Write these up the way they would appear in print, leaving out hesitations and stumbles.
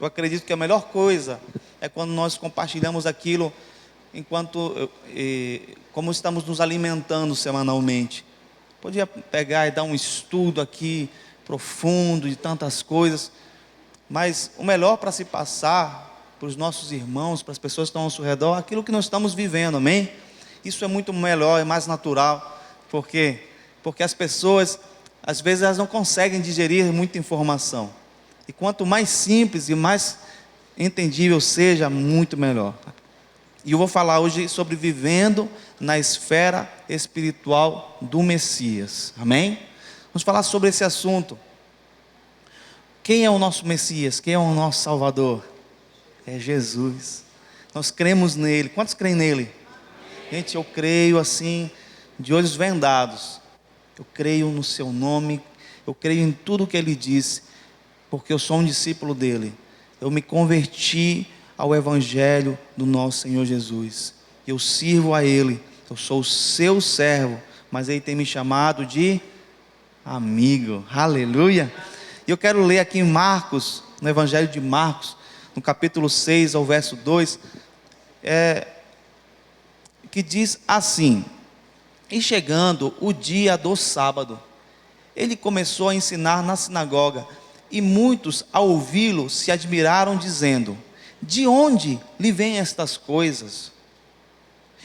Eu acredito que a melhor coisa é quando nós compartilhamos aquilo como estamos nos alimentando semanalmente. Podia pegar e dar um estudo aqui profundo de tantas coisas, mas o melhor para se passar para os nossos irmãos, para as pessoas que estão ao nosso redor, aquilo que nós estamos vivendo, amém? Isso é muito melhor, é mais natural. Por quê? Porque as pessoas, às vezes, elas não conseguem digerir muita informação. E quanto mais simples e mais entendível seja, muito melhor. E eu vou falar hoje sobre vivendo na esfera espiritual do Messias. Amém? Vamos falar sobre esse assunto. Quem é o nosso Messias? Quem é o nosso Salvador? É Jesus. Nós cremos nele. Quantos creem nele? Gente, eu creio assim, de olhos vendados. Eu creio no seu nome. Eu creio em tudo que ele disse, porque eu sou um discípulo dele. Eu me converti ao Evangelho do nosso Senhor Jesus. Eu sirvo a ele. Eu sou o seu servo, mas ele tem me chamado de amigo. Aleluia. E eu quero ler aqui em Marcos, no Evangelho de Marcos, no capítulo 6, ao verso 2, que diz assim: e chegando o dia do sábado, ele começou a ensinar na sinagoga, e muitos ao ouvi-lo se admiraram, dizendo: de onde lhe vêm estas coisas?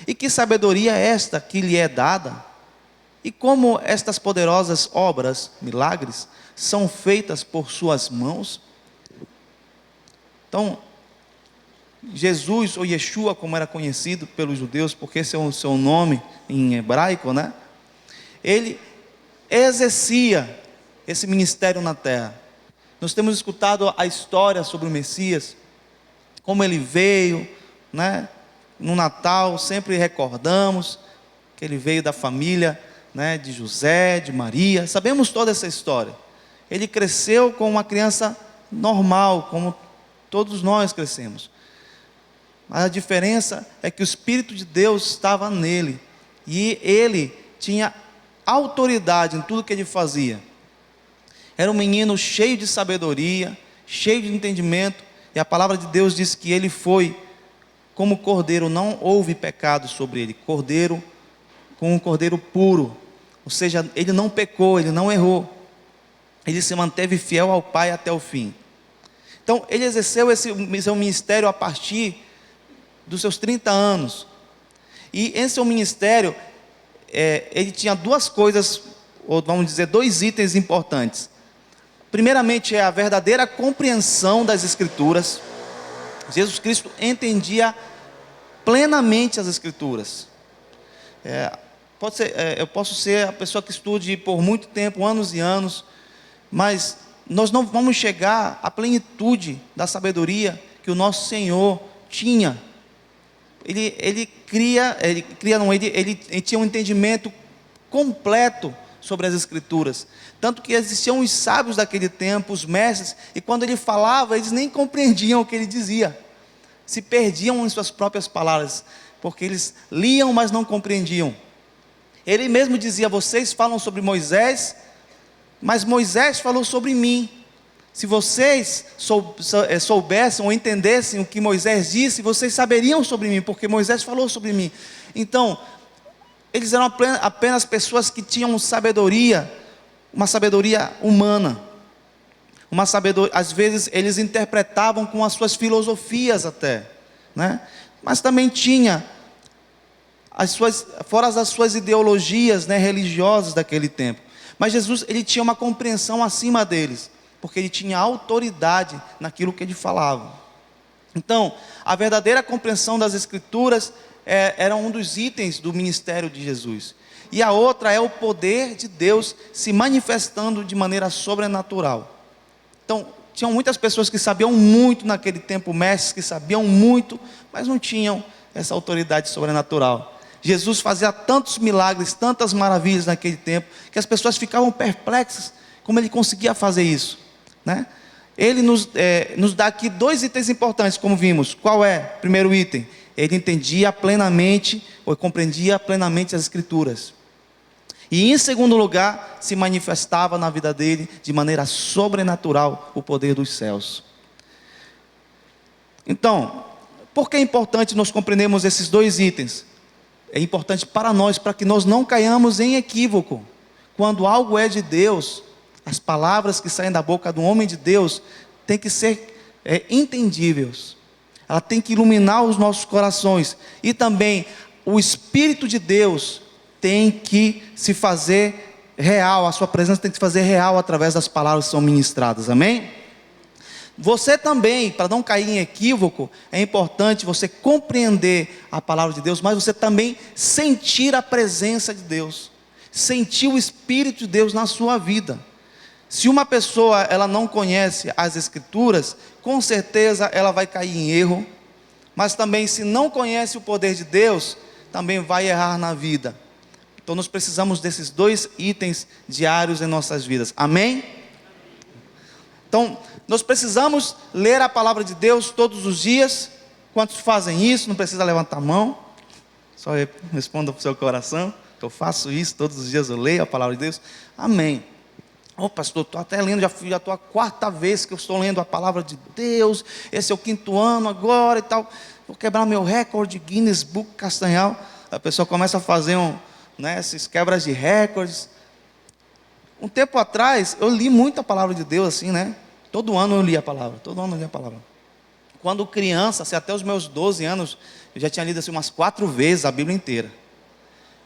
E que sabedoria é esta que lhe é dada? E como estas poderosas obras, milagres, são feitas por suas mãos? Então, Jesus, ou Yeshua, como era conhecido pelos judeus, porque esse é o seu nome em hebraico, né? Ele exercia esse ministério na terra. Nós temos escutado a história sobre o Messias, como ele veio, né? No Natal sempre recordamos que ele veio da família, né, de José, de Maria. Sabemos toda essa história. Ele cresceu como uma criança normal, como todos nós crescemos. Mas a diferença é que o Espírito de Deus estava nele, e ele tinha autoridade em tudo que ele fazia. Era um menino cheio de sabedoria, cheio de entendimento, e a palavra de Deus diz que ele foi como cordeiro, não houve pecado sobre ele, cordeiro, como um cordeiro puro, ou seja, ele não pecou, ele não errou, ele se manteve fiel ao Pai até o fim. Então ele exerceu esse seu ministério a partir dos seus 30 anos, e em seu ministério, ele tinha duas coisas, ou vamos dizer, dois itens importantes. Primeiramente é a verdadeira compreensão das Escrituras. Jesus Cristo entendia plenamente as Escrituras. Eu posso ser a pessoa que estude por muito tempo, anos e anos, mas nós não vamos chegar à plenitude da sabedoria que o nosso Senhor tinha. Ele tinha um entendimento completo sobre as Escrituras, tanto que existiam os sábios daquele tempo, os mestres, e quando ele falava, eles nem compreendiam o que ele dizia, se perdiam em suas próprias palavras, porque eles liam, mas não compreendiam. Ele mesmo dizia: vocês falam sobre Moisés, mas Moisés falou sobre mim. Se vocês soubessem ou entendessem o que Moisés disse, vocês saberiam sobre mim, porque Moisés falou sobre mim. Então, eles eram apenas pessoas que tinham sabedoria, uma sabedoria humana, uma sabedoria, às vezes eles interpretavam com as suas filosofias até, né? Mas também tinha fora as suas ideologias, né, religiosas daquele tempo. Mas Jesus, ele tinha uma compreensão acima deles, porque ele tinha autoridade naquilo que ele falava. Então, a verdadeira compreensão das Escrituras era um dos itens do ministério de Jesus. E a outra é o poder de Deus se manifestando de maneira sobrenatural. Então, tinham muitas pessoas que sabiam muito naquele tempo, mestres que sabiam muito, mas não tinham essa autoridade sobrenatural. Jesus fazia tantos milagres, tantas maravilhas naquele tempo, que as pessoas ficavam perplexas, como ele conseguia fazer isso, né? Ele nos dá aqui dois itens importantes, como vimos. Qual é? Primeiro item: ele entendia plenamente, ou compreendia plenamente as Escrituras. E em segundo lugar, se manifestava na vida dele, de maneira sobrenatural, o poder dos céus. Então, por que é importante nós compreendermos esses dois itens? É importante para nós, para que nós não caiamos em equívoco. Quando algo é de Deus, as palavras que saem da boca do homem de Deus têm que ser entendíveis. Ela tem que iluminar os nossos corações. E também o Espírito de Deus tem que se fazer real, a sua presença tem que se fazer real através das palavras que são ministradas, amém? Você também, para não cair em equívoco, é importante você compreender a palavra de Deus, mas você também sentir a presença de Deus, sentir o Espírito de Deus na sua vida. Se uma pessoa ela não conhece as Escrituras, com certeza ela vai cair em erro, mas também se não conhece o poder de Deus, também vai errar na vida. Então nós precisamos desses dois itens diários em nossas vidas, amém? Então nós precisamos ler a palavra de Deus todos os dias. Quantos fazem isso? Não precisa levantar a mão, só responda para o seu coração. Eu faço isso todos os dias, eu leio a palavra de Deus, amém. Pastor, estou até lendo, já estou a 4ª vez que eu estou lendo a palavra de Deus, esse é o 5º ano agora e tal, vou quebrar meu recorde Guinness Book Castanhal. A pessoa começa a fazer esses quebras de recordes. Um tempo atrás, eu li muito a palavra de Deus assim, todo ano eu li a palavra, Quando criança, assim, até os meus 12 anos, eu já tinha lido assim, umas 4 vezes a Bíblia inteira.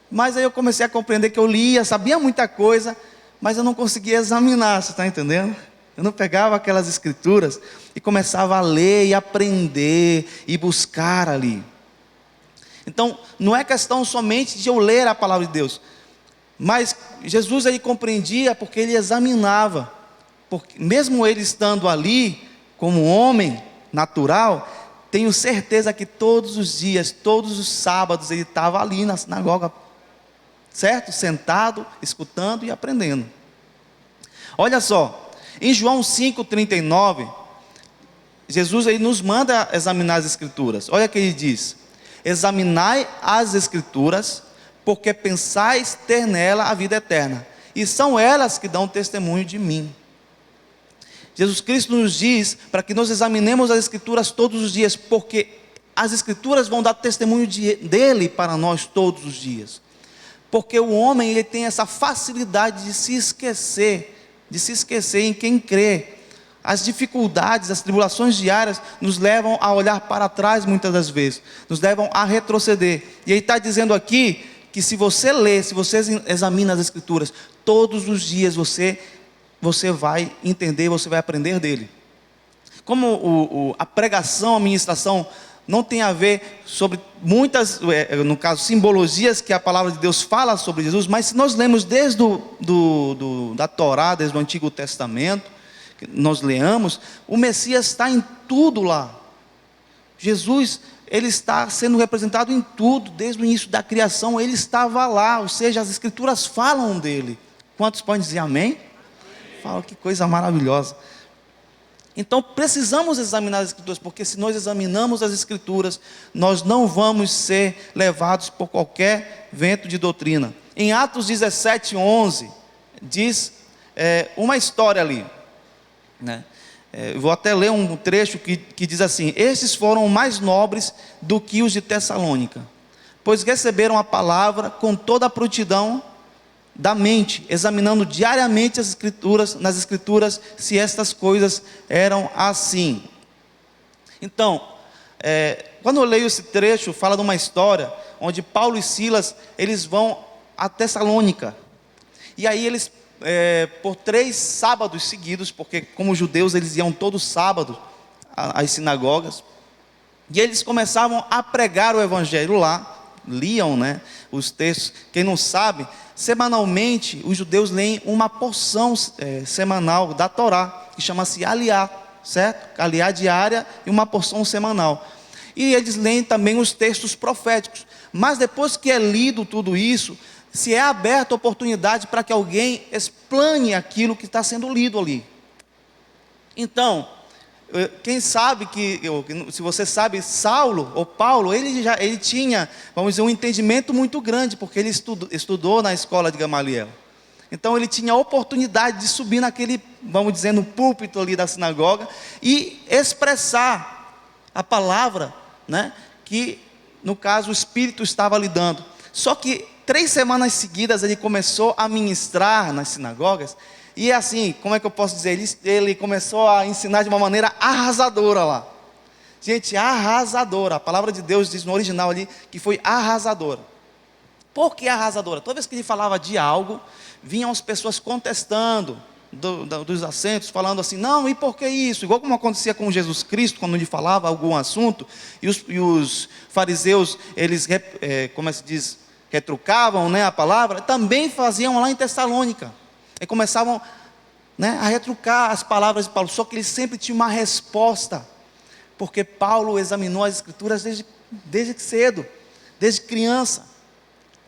Mas aí eu comecei a compreender que eu lia, sabia muita coisa, mas eu não conseguia examinar, você está entendendo? Eu não pegava aquelas escrituras e começava a ler e aprender e buscar ali. Então, não é questão somente de eu ler a palavra de Deus, mas Jesus aí compreendia porque ele examinava, porque mesmo ele estando ali como homem natural, tenho certeza que todos os dias, todos os sábados ele estava ali na sinagoga, certo? Sentado, escutando e aprendendo. Olha só, em João 5,39, Jesus aí nos manda examinar as Escrituras. Olha o que ele diz: examinai as Escrituras, porque pensais ter nela a vida eterna, e são elas que dão testemunho de mim. Jesus Cristo nos diz para que nós examinemos as Escrituras todos os dias, porque as Escrituras vão dar testemunho dele para nós todos os dias. Porque o homem ele tem essa facilidade de se esquecer em quem crê. As dificuldades, as tribulações diárias nos levam a olhar para trás muitas das vezes, nos levam a retroceder. E ele está dizendo aqui que se você lê, se você examina as Escrituras, todos os dias você vai entender, você vai aprender dele. Como a pregação, a ministração não tem a ver sobre muitas, no caso, simbologias que a palavra de Deus fala sobre Jesus, mas se nós lemos desde da Torá, desde o Antigo Testamento, que nós leamos, o Messias está em tudo lá. Jesus, ele está sendo representado em tudo, desde o início da criação, ele estava lá, ou seja, as Escrituras falam dele. Quantos podem dizer amém? Fala, que coisa maravilhosa. Então precisamos examinar as Escrituras, porque se nós examinamos as Escrituras, nós não vamos ser levados por qualquer vento de doutrina. Em Atos 17:11, diz uma história ali, vou até ler um trecho que diz assim: estes foram mais nobres do que os de Tessalônica, pois receberam a palavra com toda a prontidão da mente, examinando diariamente nas Escrituras, se estas coisas eram assim. Então, quando eu leio esse trecho, fala de uma história, onde Paulo e Silas, eles vão a Tessalônica, e aí eles, por 3 sábados seguidos, porque como judeus, eles iam todo sábado às sinagogas, e eles começavam a pregar o Evangelho lá, liam os textos. Quem não sabe, semanalmente os judeus leem uma porção semanal da Torá, que chama-se Aliá, certo? Aliá diária e uma porção semanal. E eles leem também os textos proféticos. Mas depois que é lido tudo isso, se é aberta a oportunidade para que alguém explane aquilo que está sendo lido ali. Então, quem sabe se você sabe, Saulo ou Paulo, ele tinha, vamos dizer, um entendimento muito grande, porque ele estudou na escola de Gamaliel. Então ele tinha a oportunidade de subir naquele, vamos dizer, no púlpito ali da sinagoga e expressar a palavra, né, que no caso o Espírito estava lhe dando. Só que 3 semanas seguidas ele começou a ministrar nas sinagogas, e assim, como é que eu posso dizer, ele começou a ensinar de uma maneira arrasadora lá. Gente, arrasadora, a palavra de Deus diz no original ali, que foi arrasadora. Por que arrasadora? Toda vez que ele falava de algo, vinham as pessoas contestando dos assentos, falando assim, não, e por que isso? Igual como acontecia com Jesus Cristo, quando ele falava algum assunto, e os fariseus, eles, como se diz, retrucavam, né, a palavra, também faziam lá em Tessalônica, e começavam, né, a retrucar as palavras de Paulo, só que eles sempre tinham uma resposta, porque Paulo examinou as Escrituras desde cedo, desde criança,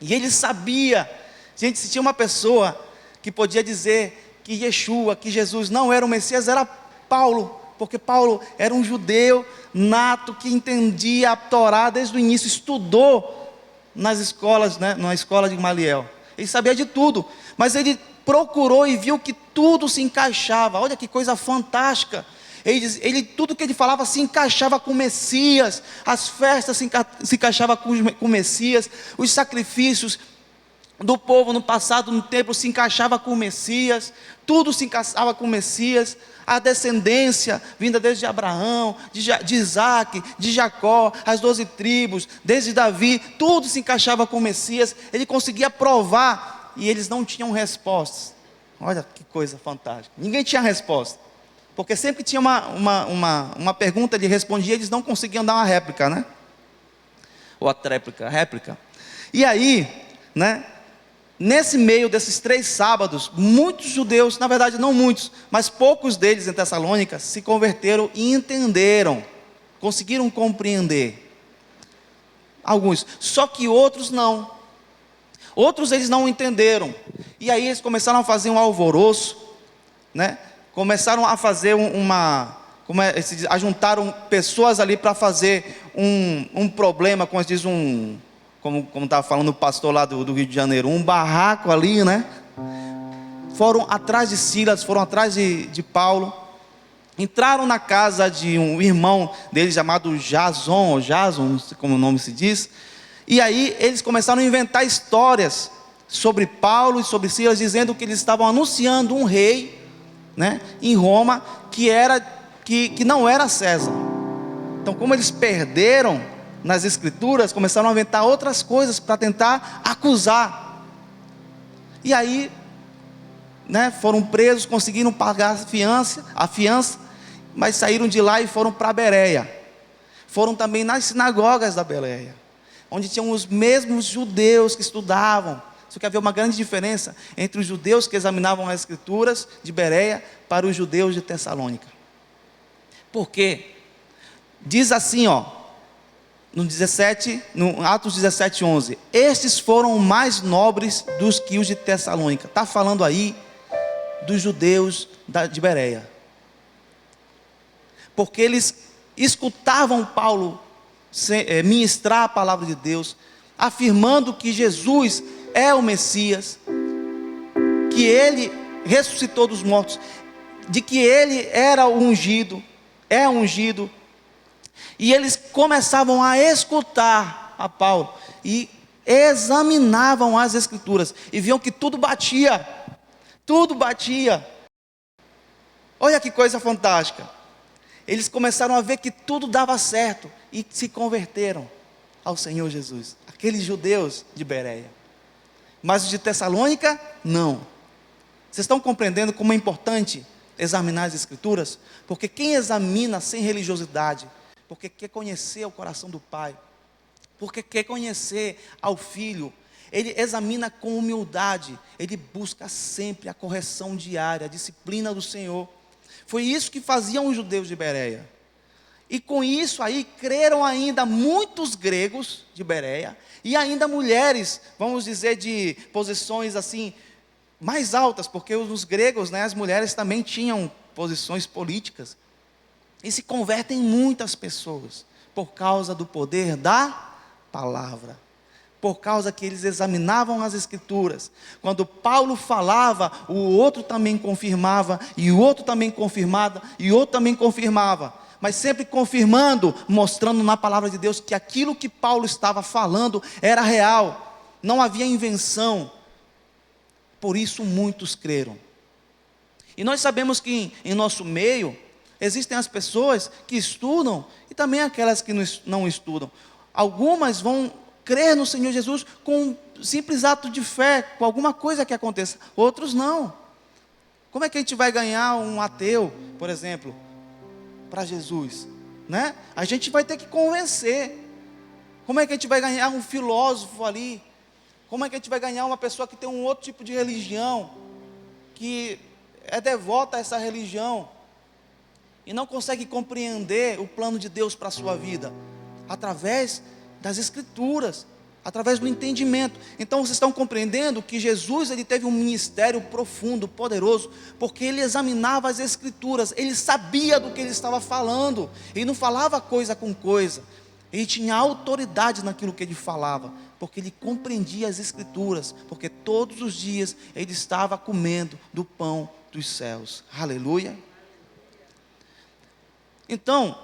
e ele sabia. Gente, se tinha uma pessoa que podia dizer que Yeshua, que Jesus não era o Messias, era Paulo, porque Paulo era um judeu nato, que entendia a Torá desde o início, estudou nas escolas, né, na escola de Gamaliel, ele sabia de tudo, mas ele procurou e viu que tudo se encaixava. Olha que coisa fantástica, tudo que ele falava se encaixava com o Messias, as festas se encaixavam com o Messias, os sacrifícios do povo no passado, no templo, se encaixava com o Messias, tudo se encaixava com o Messias, a descendência vinda desde Abraão, de Isaac, de Jacó, as 12 tribos, desde Davi, tudo se encaixava com o Messias. Ele conseguia provar, e eles não tinham respostas. Olha que coisa fantástica, ninguém tinha resposta, porque sempre tinha uma pergunta, ele respondia, eles não conseguiam dar uma réplica, né? Ou a réplica. E aí, né, nesse meio desses 3 sábados, muitos judeus, na verdade não muitos, mas poucos deles em Tessalônica, se converteram e entenderam, conseguiram compreender. Alguns, só que outros não. Outros eles não entenderam. E aí eles começaram a fazer um alvoroço, né? Começaram a fazer ajuntaram pessoas ali para fazer um problema, como diz como estava falando o pastor lá do Rio de Janeiro, um barraco ali, né? Foram atrás de Silas, foram atrás de Paulo, entraram na casa de um irmão dele chamado Jason, não sei como o nome se diz, e aí eles começaram a inventar histórias sobre Paulo e sobre Silas, dizendo que eles estavam anunciando um rei, né, em Roma, que não era César. Então, como eles perderam nas Escrituras, começaram a inventar outras coisas para tentar acusar. E aí, né, foram presos, conseguiram pagar a fiança, mas saíram de lá e foram para Bereia. Foram também nas sinagogas da Bereia, onde tinham os mesmos judeus que estudavam. Só que havia uma grande diferença entre os judeus que examinavam as Escrituras de Bereia para os judeus de Tessalônica. Por quê? Diz assim, no Atos 17:11, estes foram mais nobres dos que os de Tessalônica. Está falando aí dos judeus de Bereia, porque eles escutavam Paulo ministrar a palavra de Deus, afirmando que Jesus é o Messias, que ele ressuscitou dos mortos, de que ele era o ungido, é ungido. E eles começavam a escutar a Paulo e examinavam as Escrituras e viam que tudo batia. Olha que coisa fantástica. Eles começaram a ver que tudo dava certo e se converteram ao Senhor Jesus. Aqueles judeus de Bereia. Mas os de Tessalônica, não. Vocês estão compreendendo como é importante examinar as Escrituras? Porque quem examina sem religiosidade, porque quer conhecer o coração do Pai, porque quer conhecer ao Filho, ele examina com humildade, ele busca sempre a correção diária, a disciplina do Senhor. Foi isso que faziam os judeus de Bereia. E com isso aí, creram ainda muitos gregos de Bereia, e ainda mulheres, vamos dizer, de posições assim, mais altas, porque os gregos, né, as mulheres também tinham posições políticas, e se convertem muitas pessoas, por causa do poder da palavra, por causa que eles examinavam as Escrituras. Quando Paulo falava, o outro também confirmava, e o outro também confirmava, e o outro também confirmava. mas sempre confirmando, mostrando na palavra de Deus que aquilo que Paulo estava falando era real, não havia invenção. Por isso muitos creram. E nós sabemos que em nosso meio existem as pessoas que estudam e também aquelas que não estudam. Algumas vão crer no Senhor Jesus com um simples ato de fé, com alguma coisa que aconteça. Outros não. Como é que a gente vai ganhar um ateu, por exemplo, para Jesus? Né? A gente vai ter que convencer. Como é que a gente vai ganhar um filósofo ali? Como é que a gente vai ganhar uma pessoa que tem um outro tipo de religião, que é devota a essa religião e não consegue compreender o plano de Deus para a sua vida? Através das Escrituras, através do entendimento. Então vocês estão compreendendo que Jesus, ele teve um ministério profundo, poderoso, porque ele examinava as Escrituras, ele sabia do que ele estava falando, ele não falava coisa com coisa, ele tinha autoridade naquilo que ele falava, porque ele compreendia as Escrituras, porque todos os dias ele estava comendo do pão dos céus. Aleluia. Então,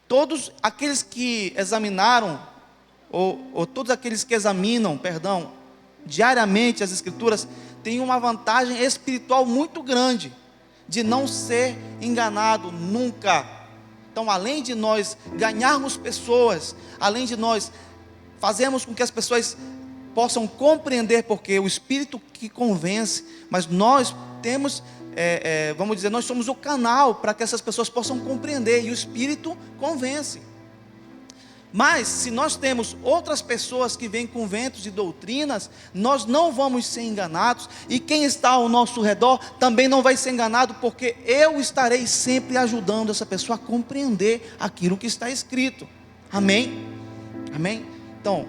todos aqueles que examinaram, ou todos aqueles que examinam, diariamente as Escrituras, têm uma vantagem espiritual muito grande, de não ser enganado nunca. Então, além de nós ganharmos pessoas, além de nós fazermos com que as pessoas possam compreender, porque o Espírito que convence, mas nós temos, vamos dizer, nós somos o canal para que essas pessoas possam compreender, e o Espírito convence. Mas, se nós temos outras pessoas que vêm com ventos de doutrinas, nós não vamos ser enganados, e quem está ao nosso redor também não vai ser enganado, porque eu estarei sempre ajudando essa pessoa a compreender aquilo que está escrito. Amém? Amém? Então,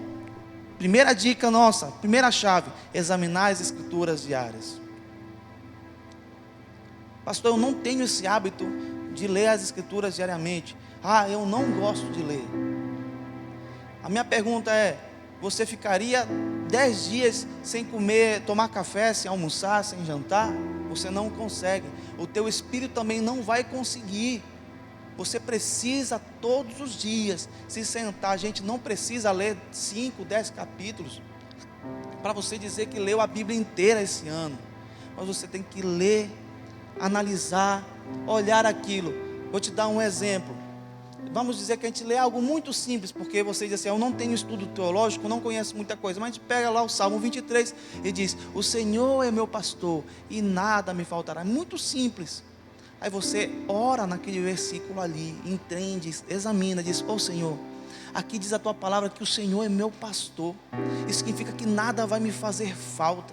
primeira dica nossa, primeira chave: examinar as Escrituras diárias. Pastor, eu não tenho esse hábito de ler as Escrituras diariamente. Eu não gosto de ler. A minha pergunta é: você ficaria 10 dias sem comer, tomar café, sem almoçar, sem jantar? Você não consegue. O teu espírito também não vai conseguir. Você precisa todos os dias se sentar. A gente não precisa ler 5, 10 capítulos para você dizer que leu a Bíblia inteira esse ano. Mas você tem que ler, analisar, olhar aquilo. Vou te dar um exemplo. Vamos dizer que a gente lê algo muito simples, porque você diz assim: eu não tenho estudo teológico, não conheço muita coisa, mas a gente pega lá o Salmo 23 e diz: o Senhor é meu pastor e nada me faltará. Muito simples. Aí você ora naquele versículo ali, entende, examina, diz: Senhor, aqui diz a tua palavra que o Senhor é meu pastor. Isso significa que nada vai me fazer falta.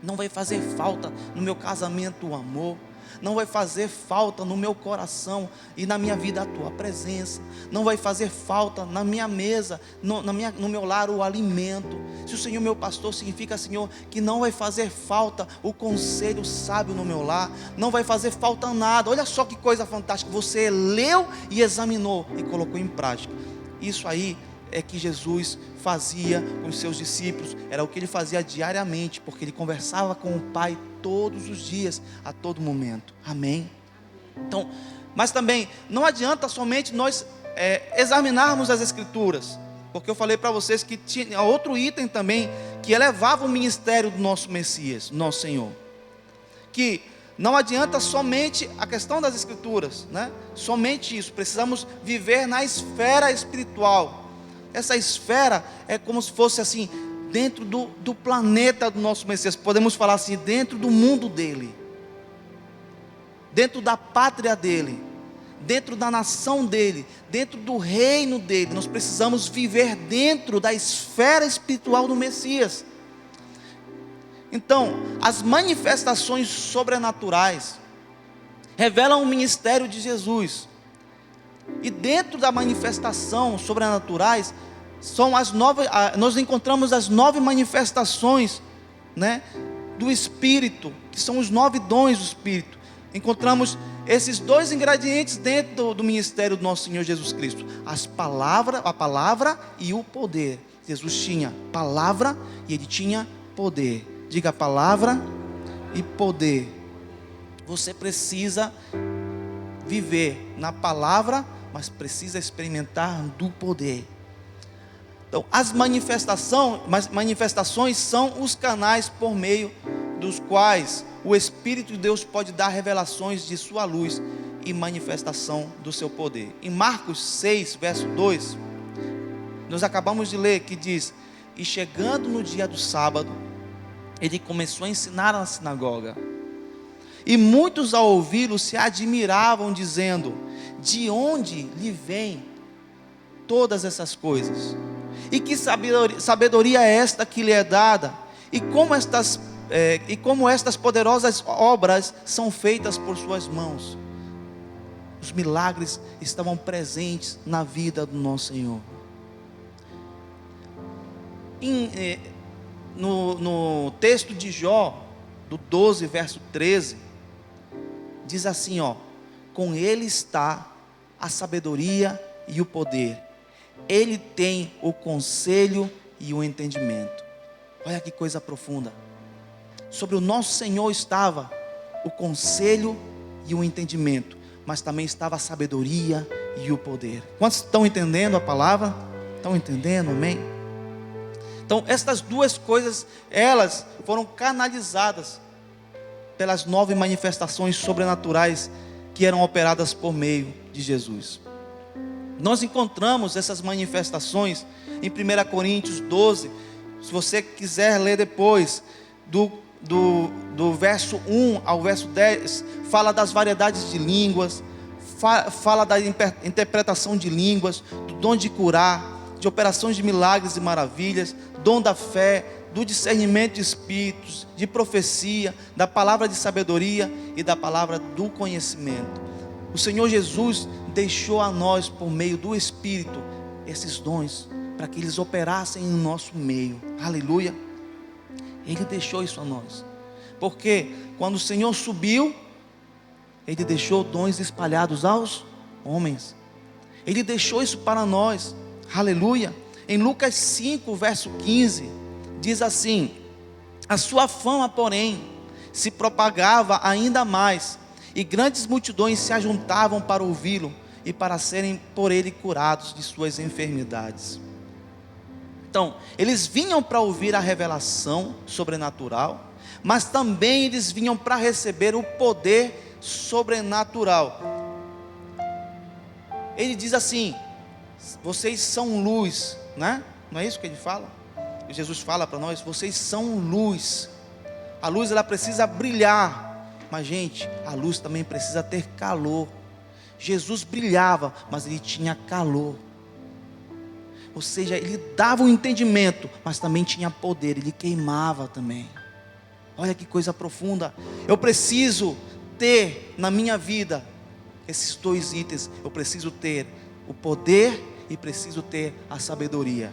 Não vai fazer falta no meu casamento o amor, não vai fazer falta no meu coração e na minha vida a tua presença, não vai fazer falta na minha mesa, no meu lar o alimento. Se o Senhor meu pastor, significa, Senhor, que não vai fazer falta o conselho sábio no meu lar, não vai fazer falta nada. Olha só que coisa fantástica, você leu e examinou e colocou em prática. Isso aí é que Jesus fazia com os seus discípulos, era o que ele fazia diariamente, porque ele conversava com o Pai todos os dias, a todo momento. Amém? Então, mas também não adianta somente nós examinarmos as Escrituras, porque eu falei para vocês que tinha outro item também que elevava o ministério do nosso Messias, nosso Senhor, que não adianta somente a questão das Escrituras, né? Somente isso, precisamos viver na esfera espiritual. Essa esfera é como se fosse assim, dentro do planeta do nosso Messias, podemos falar assim, dentro do mundo dele, dentro da pátria dele, dentro da nação dele, dentro do reino dele. Nós precisamos viver dentro da esfera espiritual do Messias. Então, as manifestações sobrenaturais revelam o ministério de Jesus. E dentro da manifestação sobrenaturais nós encontramos as 9 manifestações, né, do Espírito, que são os 9 dons do Espírito. Encontramos esses 2 ingredientes dentro do ministério do nosso Senhor Jesus Cristo: a palavra e o poder. Jesus tinha palavra e ele tinha poder. Diga: palavra e poder. Você precisa viver na palavra, mas precisa experimentar do poder. Então, as manifestações são os canais por meio dos quais o Espírito de Deus pode dar revelações de sua luz e manifestação do seu poder. Em Marcos 6, verso 2, nós acabamos de ler que diz: e chegando no dia do sábado, ele começou a ensinar na sinagoga. E muitos ao ouvi-lo se admiravam, dizendo: de onde lhe vêm todas essas coisas? E que sabedoria é esta que lhe é dada? E como estas poderosas obras são feitas por suas mãos? Os milagres estavam presentes na vida do nosso Senhor. No texto de Jó, do 12, verso 13, diz assim, com ele está a sabedoria e o poder, ele tem o conselho e o entendimento. Olha que coisa profunda. Sobre o nosso Senhor estava o conselho e o entendimento, mas também estava a sabedoria e o poder. Quantos estão entendendo a palavra? Estão entendendo? Amém? Então, estas duas coisas, elas foram canalizadas pelas 9 manifestações sobrenaturais que eram operadas por meio de Jesus. Nós encontramos essas manifestações em 1 Coríntios 12, se você quiser ler depois, do verso 1 ao verso 10, fala das variedades de línguas, fala da interpretação de línguas, do dom de curar, de operações de milagres e maravilhas, dom da fé, do discernimento de espíritos, de profecia, da palavra de sabedoria e da palavra do conhecimento. O Senhor Jesus deixou a nós, por meio do Espírito, esses dons, para que eles operassem no nosso meio. Aleluia. Ele deixou isso a nós, porque quando o Senhor subiu, Ele deixou dons espalhados aos homens. Ele deixou isso para nós. Aleluia. Em Lucas 5, verso 15, diz assim: a sua fama, porém, se propagava ainda mais, e grandes multidões se ajuntavam para ouvi-lo e para serem por ele curados de suas enfermidades. Então, eles vinham para ouvir a revelação sobrenatural, mas também eles vinham para receber o poder sobrenatural. Ele diz assim: vocês são luz, né? Não é isso que ele fala? Jesus fala para nós: vocês são luz. A luz, ela precisa brilhar, mas gente, a luz também precisa ter calor. Jesus brilhava, mas ele tinha calor. Ou seja, ele dava o entendimento, mas também tinha poder, ele queimava também. Olha que coisa profunda. Eu preciso ter na minha vida esses 2 itens. Eu preciso ter o poder e preciso ter a sabedoria.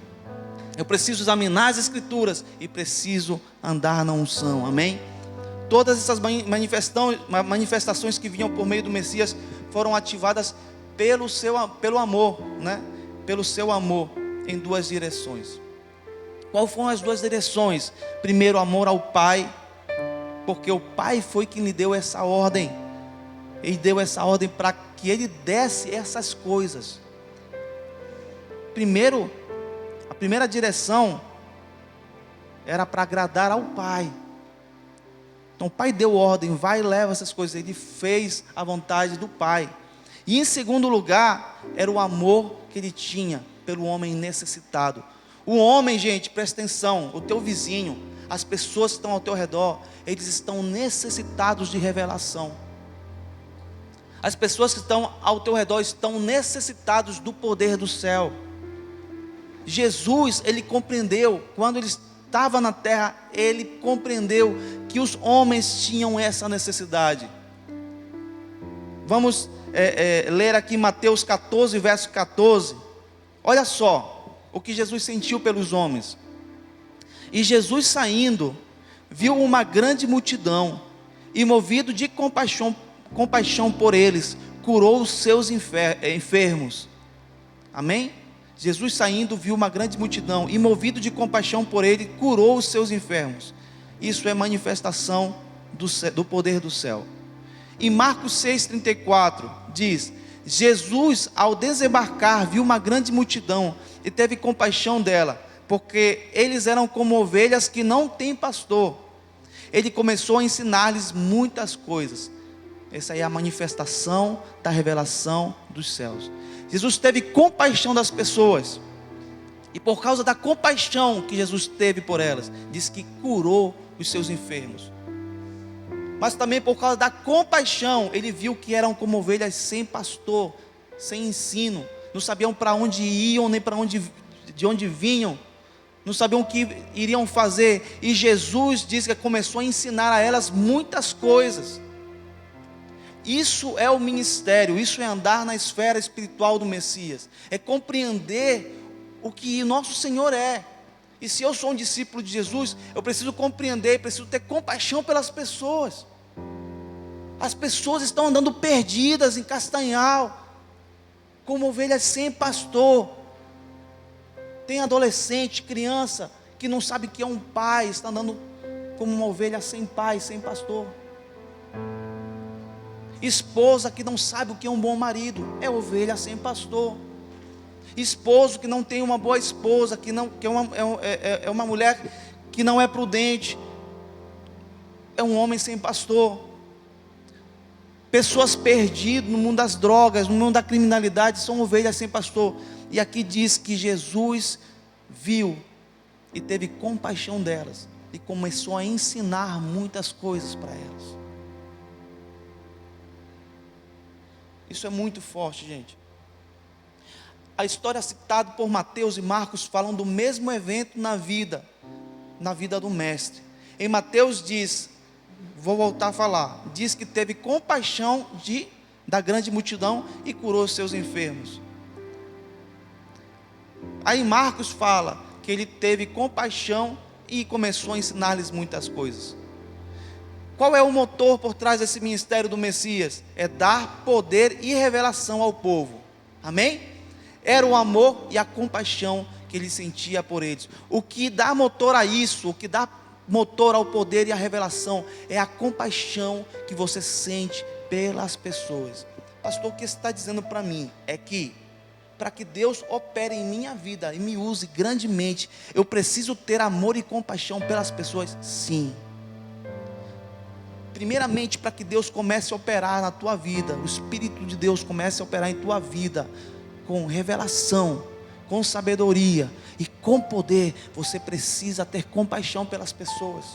Eu preciso examinar as Escrituras e preciso andar na unção. Amém? Todas essas manifestações que vinham por meio do Messias foram ativadas pelo amor, né? Pelo seu amor, em 2 direções. Qual foram as 2 direções? Primeiro, amor ao Pai, porque o Pai foi quem lhe deu essa ordem. Ele deu essa ordem para que ele desse essas coisas. Primeiro, a primeira direção era para agradar ao Pai. Então o Pai deu ordem: vai e leva essas coisas. Ele fez a vontade do Pai. E em segundo lugar, era o amor que ele tinha pelo homem necessitado. O homem, gente, presta atenção, o teu vizinho, as pessoas que estão ao teu redor, eles estão necessitados de revelação. As pessoas que estão ao teu redor estão necessitados do poder do céu. Jesus, ele compreendeu, quando ele estava na terra, ele compreendeu que os homens tinham essa necessidade. Vamos ler aqui Mateus 14, verso 14. Olha só o que Jesus sentiu pelos homens. E Jesus, saindo, viu uma grande multidão, e movido de compaixão por eles, curou os seus enfermos. Amém? Jesus, saindo, viu uma grande multidão, e movido de compaixão por ele, curou os seus enfermos. Isso é manifestação do poder do céu. Em Marcos 6,34 diz: Jesus, ao desembarcar, viu uma grande multidão e teve compaixão dela, porque eles eram como ovelhas que não têm pastor. Ele começou a ensinar-lhes muitas coisas. Essa aí é a manifestação da revelação dos céus. Jesus teve compaixão das pessoas, e por causa da compaixão que Jesus teve por elas, diz que curou os seus enfermos. Mas também por causa da compaixão, ele viu que eram como ovelhas sem pastor, sem ensino, não sabiam para onde iam, nem de onde vinham, não sabiam o que iriam fazer, e Jesus diz que começou a ensinar a elas muitas coisas. Isso é o ministério, isso é andar na esfera espiritual do Messias, é compreender o que nosso Senhor é. E se eu sou um discípulo de Jesus, eu preciso compreender, preciso ter compaixão pelas pessoas. As pessoas estão andando perdidas em Castanhal, como ovelhas sem pastor. Tem adolescente, criança, que não sabe o que é um pai, está andando como uma ovelha sem pai, sem pastor. Esposa que não sabe o que é um bom marido, é ovelha sem pastor. Esposo que não tem uma boa esposa, que é uma mulher que não é prudente, é um homem sem pastor. Pessoas perdidas no mundo das drogas, no mundo da criminalidade, são ovelhas sem pastor. E aqui diz que Jesus viu e teve compaixão delas, e começou a ensinar muitas coisas para elas. Isso é muito forte, gente. A história citada por Mateus e Marcos falam do mesmo evento na vida do mestre. Em Mateus diz, vou voltar a falar, diz que teve compaixão da grande multidão e curou os seus enfermos. Aí Marcos fala que ele teve compaixão e começou a ensinar-lhes muitas coisas. Qual é o motor por trás desse ministério do Messias? É dar poder e revelação ao povo. Amém? Era o amor e a compaixão que ele sentia por eles. O que dá motor a isso, o que dá motor ao poder e à revelação, é a compaixão que você sente pelas pessoas. Pastor, o que você está dizendo para mim é que, para que Deus opere em minha vida e me use grandemente, eu preciso ter amor e compaixão pelas pessoas? Sim. Primeiramente, para que Deus comece a operar na tua vida, o Espírito de Deus comece a operar em tua vida, com revelação, com sabedoria e com poder, você precisa ter compaixão pelas pessoas.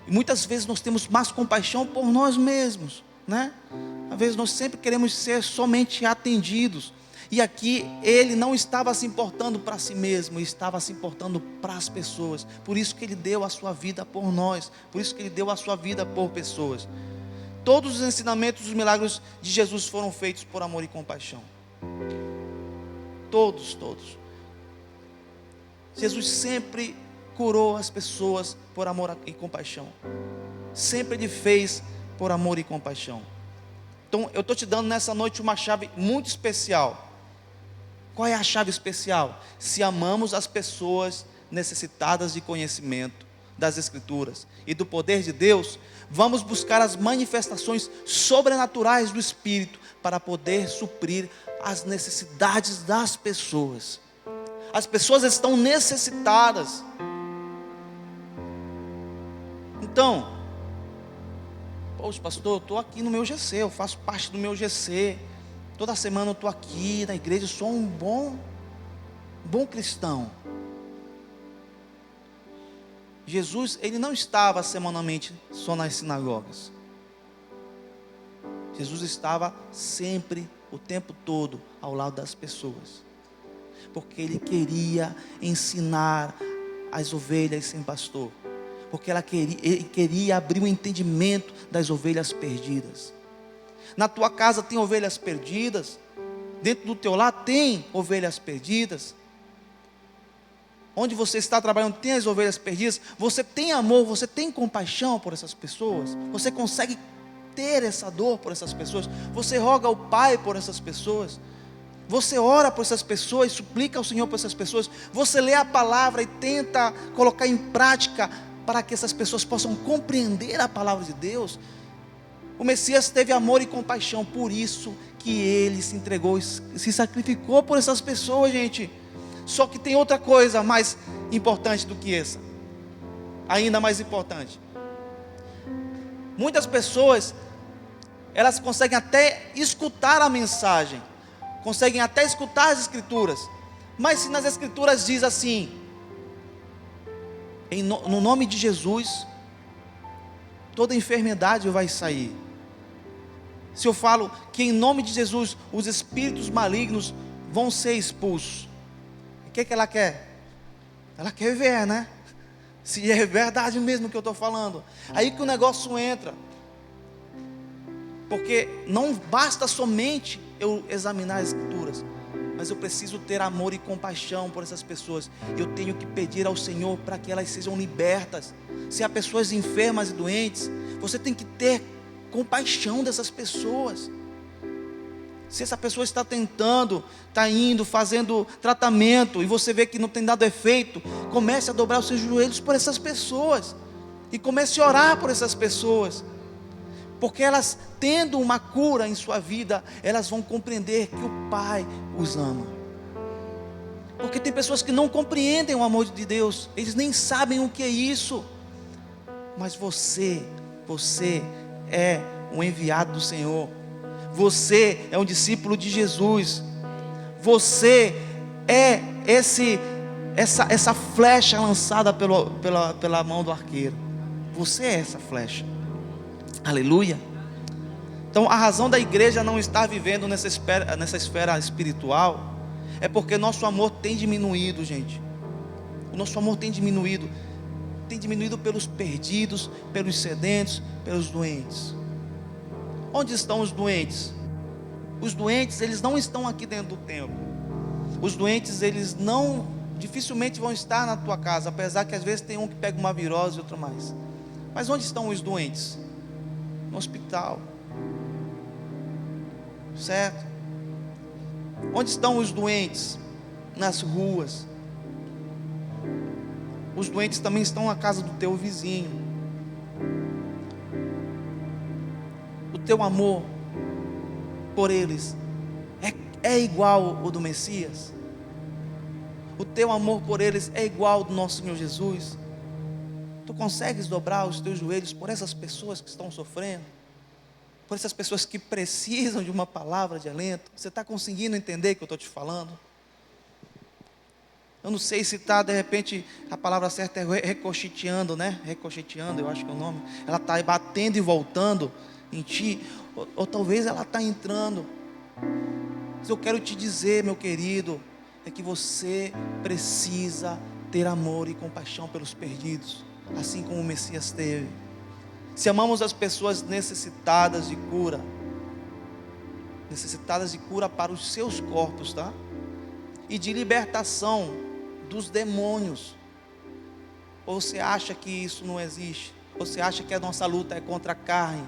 E muitas vezes nós temos mais compaixão por nós mesmos, né? Às vezes nós sempre queremos ser somente atendidos, e aqui ele não estava se importando para si mesmo, estava se importando para as pessoas. Por isso que ele deu a sua vida por nós, por isso que ele deu a sua vida por pessoas. Todos os ensinamentos, os milagres de Jesus foram feitos por amor e compaixão. Todos. Jesus sempre curou as pessoas por amor e compaixão. Sempre ele fez por amor e compaixão. Então eu estou te dando nessa noite uma chave muito especial. Qual é a chave especial? Se amamos as pessoas necessitadas de conhecimento das Escrituras e do poder de Deus, vamos buscar as manifestações sobrenaturais do Espírito para poder suprir as necessidades das pessoas. As pessoas estão necessitadas. Então, poxa, pastor, eu estou aqui no meu GC, eu faço parte do meu GC. Toda semana eu estou aqui na igreja, eu sou um bom cristão. Jesus, ele não estava semanalmente só nas sinagogas. Jesus estava sempre, o tempo todo, ao lado das pessoas. Porque ele queria ensinar as ovelhas sem pastor. Porque ele queria abrir o entendimento das ovelhas perdidas. Na tua casa tem ovelhas perdidas. Dentro do teu lar tem ovelhas perdidas. Onde você está trabalhando tem as ovelhas perdidas. Você tem amor, você tem compaixão por essas pessoas. Você consegue ter essa dor por essas pessoas. Você roga ao Pai por essas pessoas. Você ora por essas pessoas, suplica ao Senhor por essas pessoas. Você lê a palavra e tenta colocar em prática para que essas pessoas possam compreender a palavra de Deus. O Messias teve amor e compaixão, por isso que ele se entregou, se sacrificou por essas pessoas, gente. Só que tem outra coisa mais importante do que essa, ainda mais importante. Muitas pessoas, elas conseguem até escutar a mensagem, conseguem até escutar as escrituras, mas se nas escrituras diz assim, no nome de Jesus, toda enfermidade vai sair. Se eu falo que em nome de Jesus os espíritos malignos vão ser expulsos, o que ela quer? Ela quer ver, né? Se é verdade mesmo que eu estou falando. Aí que o negócio entra. Porque não basta somente eu examinar as escrituras, mas eu preciso ter amor e compaixão por essas pessoas. Eu tenho que pedir ao Senhor para que elas sejam libertas. Se há pessoas enfermas e doentes, você tem que ter compaixão dessas pessoas. Se essa pessoa está tentando, está indo, fazendo tratamento, e você vê que não tem dado efeito, comece a dobrar os seus joelhos por essas pessoas, e comece a orar por essas pessoas, porque elas, tendo uma cura em sua vida, elas vão compreender que o Pai os ama. Porque tem pessoas que não compreendem o amor de Deus, eles nem sabem o que é isso, mas você é um enviado do Senhor, você é um discípulo de Jesus, você é essa flecha lançada pela mão do arqueiro, você é essa flecha, aleluia. Então a razão da igreja não estar vivendo nessa esfera espiritual, é porque nosso amor tem diminuído, gente. O nosso amor tem diminuído pelos perdidos, pelos sedentos, pelos doentes. Onde estão os doentes? Os doentes, eles não estão aqui dentro do templo. Os doentes, eles dificilmente vão estar na tua casa, apesar que às vezes tem um que pega uma virose e outro mais. Mas onde estão os doentes? No hospital, certo? Onde estão os doentes? Nas ruas. Os doentes também estão na casa do teu vizinho. O teu amor por eles é igual ao do Messias? O teu amor por eles é igual ao do nosso Senhor Jesus? Tu consegues dobrar os teus joelhos por essas pessoas que estão sofrendo? Por essas pessoas que precisam de uma palavra de alento? Você está conseguindo entender o que eu estou te falando? Eu não sei se está, de repente, a palavra certa é ricocheteando, né? Ricocheteando, eu acho que é o nome. Ela está batendo e voltando em ti, ou talvez ela está entrando. Mas eu quero te dizer, meu querido, é que você precisa ter amor e compaixão pelos perdidos, assim como o Messias teve. Se amamos as pessoas necessitadas de cura para os seus corpos, tá? E de libertação dos demônios, ou você acha que isso não existe? Ou você acha que a nossa luta é contra a carne?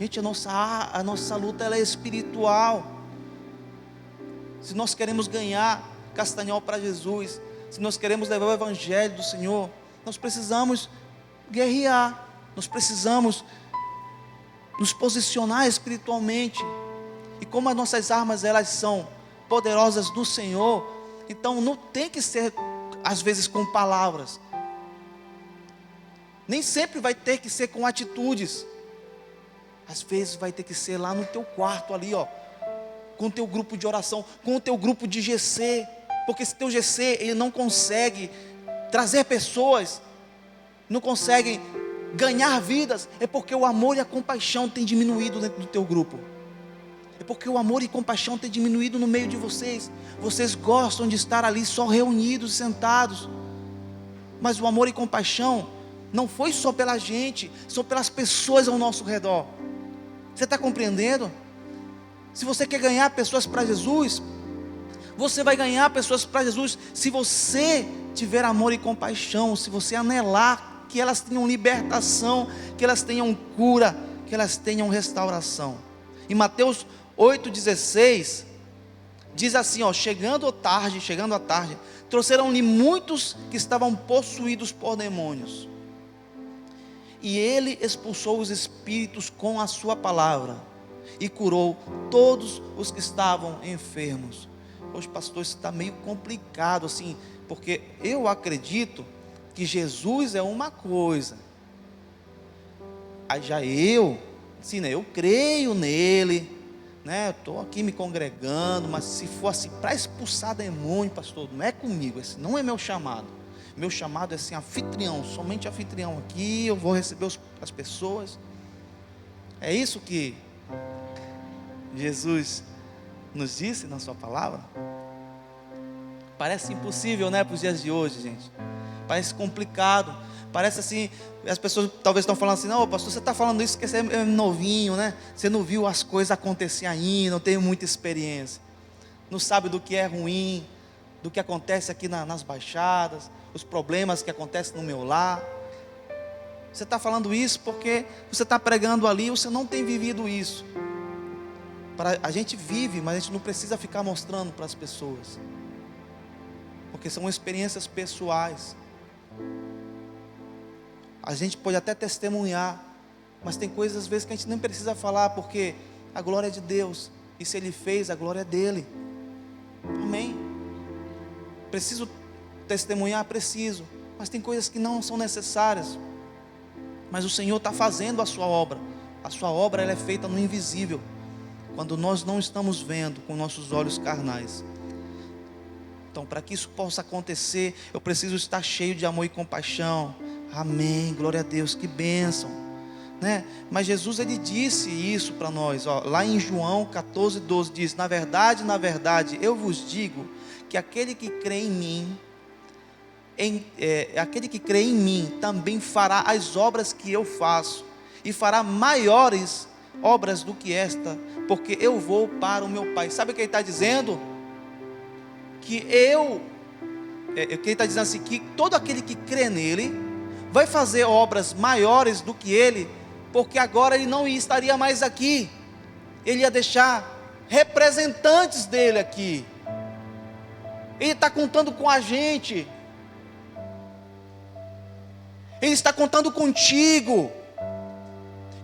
Gente, a nossa luta, ela é espiritual. Se nós queremos ganhar Castanhal para Jesus, se nós queremos levar o Evangelho do Senhor, nós precisamos guerrear, nós precisamos nos posicionar espiritualmente. E como as nossas armas, elas são poderosas do Senhor, então não tem que ser às vezes com palavras, nem sempre vai ter que ser com atitudes. Às vezes vai ter que ser lá no teu quarto ali, ó, com o teu grupo de oração, com o teu grupo de GC, porque esse teu GC, ele não consegue trazer pessoas, não consegue ganhar vidas, é porque o amor e a compaixão tem diminuído dentro do teu grupo. É porque o amor e compaixão tem diminuído no meio de vocês. Vocês gostam de estar ali só reunidos, sentados. Mas o amor e compaixão não foi só pela gente, são pelas pessoas ao nosso redor. Você está compreendendo? Se você quer ganhar pessoas para Jesus, você vai ganhar pessoas para Jesus se você tiver amor e compaixão, se você anelar que elas tenham libertação, que elas tenham cura, que elas tenham restauração. Em Mateus 8,16 diz assim, ó: chegando à tarde, trouxeram-lhe muitos que estavam possuídos por demônios, E ele expulsou os espíritos com a sua palavra e curou todos os que estavam enfermos. Hoje, pastor, isso está meio complicado assim, porque eu acredito que Jesus é uma coisa, aí já assim, né, eu creio nele, né, estou aqui me congregando, mas se for assim, para expulsar demônio, pastor, não é comigo, esse não é meu chamado. Meu chamado é ser anfitrião, somente anfitrião aqui, eu vou receber as pessoas. É isso que Jesus nos disse na sua palavra. Parece impossível, né, para os dias de hoje, gente. Parece complicado, parece assim, as pessoas talvez estão falando assim, não, pastor, você está falando isso porque você é novinho, né? Você não viu as coisas acontecer ainda, não tem muita experiência, não sabe do que é ruim, do que acontece aqui nas baixadas, os problemas que acontecem no meu lar. Você está falando isso porque você está pregando ali, você não tem vivido isso. A gente vive, mas a gente não precisa ficar mostrando para as pessoas, porque são experiências pessoais. A gente pode até testemunhar, mas tem coisas às vezes que a gente nem precisa falar, porque a glória é de Deus, e se Ele fez, a glória é dele. Amém? Preciso testemunhar? Preciso, mas tem coisas que não são necessárias. Mas o Senhor está fazendo a sua obra. A sua obra, ela é feita no invisível, quando nós não estamos vendo com nossos olhos carnais. Então, para que isso possa acontecer, eu preciso estar cheio de amor e compaixão. Amém, glória a Deus, que bênção, né? Mas Jesus, ele disse isso para nós, ó, lá em João 14:12 diz: na verdade, eu vos digo que aquele que crê em mim, aquele que crê em mim também fará as obras que eu faço, e fará maiores obras do que esta, porque eu vou para o meu Pai. Sabe o que ele está dizendo? Que ele está dizendo assim, que todo aquele que crê nele vai fazer obras maiores do que ele, porque agora ele não estaria mais aqui, ele ia deixar representantes dele aqui. Ele está contando com a gente, ele está contando contigo.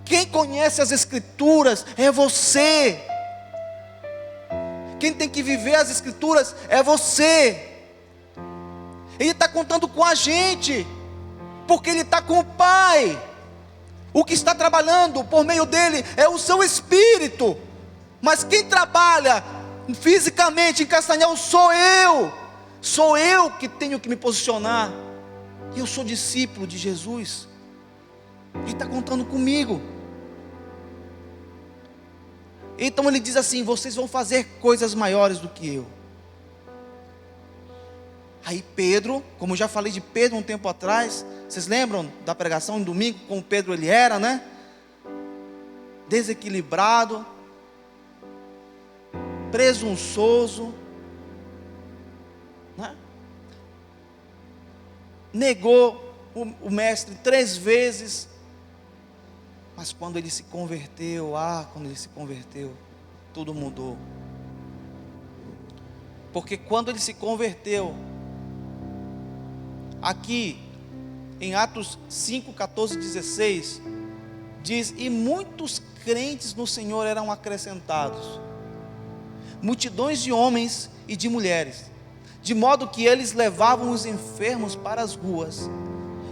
Quem conhece as Escrituras é você. Quem tem que viver as Escrituras é você. Ele está contando com a gente, porque Ele está com o Pai. O que está trabalhando por meio dele é o seu Espírito. Mas quem trabalha fisicamente em Castanhal sou eu. Sou eu que tenho que me posicionar. E eu sou discípulo de Jesus. Ele está contando comigo. Então ele diz assim: vocês vão fazer coisas maiores do que eu. Aí Pedro, como eu já falei de Pedro um tempo atrás, vocês lembram da pregação de domingo, como Pedro ele era, né? Desequilibrado, presunçoso, né? Negou o mestre 3 vezes. Mas quando ele se converteu, tudo mudou. Porque quando ele se converteu, aqui em Atos 5, 14, 16, diz: e muitos crentes no Senhor eram acrescentados, multidões de homens e de mulheres, de modo que eles levavam os enfermos para as ruas,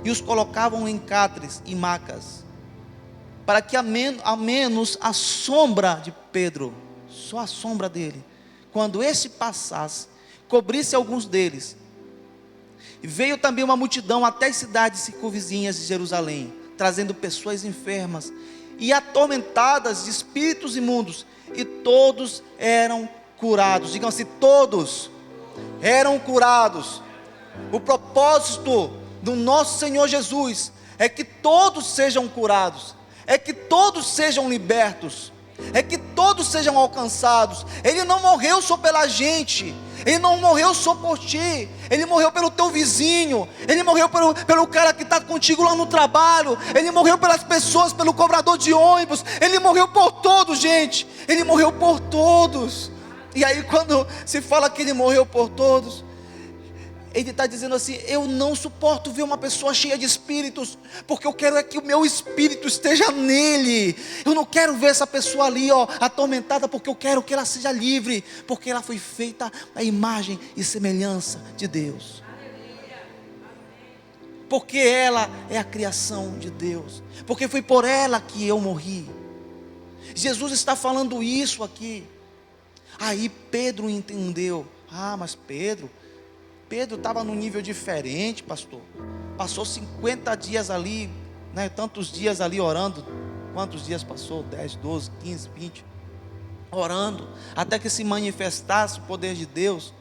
e os colocavam em catres e macas, para que a menos a sombra de Pedro, só a sombra dele, quando este passasse, cobrisse alguns deles. E veio também uma multidão até as cidades circunvizinhas de Jerusalém, trazendo pessoas enfermas e atormentadas de espíritos imundos, e todos eram curados. Digam assim: todos eram curados. O propósito do nosso Senhor Jesus é que todos sejam curados, é que todos sejam libertos, é que todos sejam alcançados. Ele não morreu só pela gente, Ele não morreu só por ti, Ele morreu pelo teu vizinho, Ele morreu pelo cara que está contigo lá no trabalho, Ele morreu pelas pessoas, pelo cobrador de ônibus, Ele morreu por todos, gente, Ele morreu por todos. E aí quando se fala que Ele morreu por todos, Ele está dizendo assim: eu não suporto ver uma pessoa cheia de espíritos, porque eu quero é que o meu espírito esteja nele. Eu não quero ver essa pessoa ali, atormentada, porque eu quero que ela seja livre, porque ela foi feita à imagem e semelhança de Deus. Porque ela é a criação de Deus, porque foi por ela que eu morri. Jesus está falando isso aqui. Aí Pedro entendeu: mas Pedro estava num nível diferente, pastor. Passou 50 dias ali, né, tantos dias ali orando. Quantos dias passou? 10, 12, 15, 20. Orando, até que se manifestasse o poder de Deus.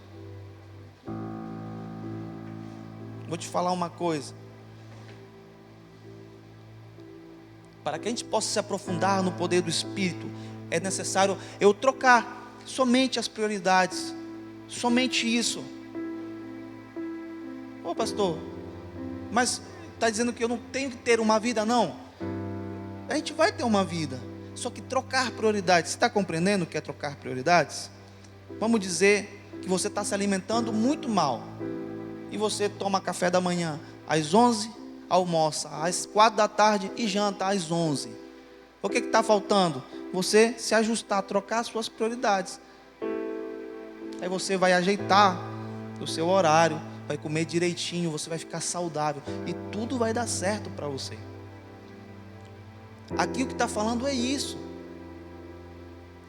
Vou te falar uma coisa. Para que a gente possa se aprofundar no poder do Espírito, é necessário eu trocar somente as prioridades. Somente isso. Pastor, mas está dizendo que eu não tenho que ter uma vida? Não, a gente vai ter uma vida, só que trocar prioridades. Você está compreendendo o que é trocar prioridades? Vamos dizer que você está se alimentando muito mal, e você toma café da manhã às 11, almoça às 4 da tarde e janta às 11. O que está faltando? Você se ajustar, trocar suas prioridades. Aí você vai ajeitar o seu horário, vai comer direitinho, você vai ficar saudável e tudo vai dar certo para você. Aqui o que está falando é isso.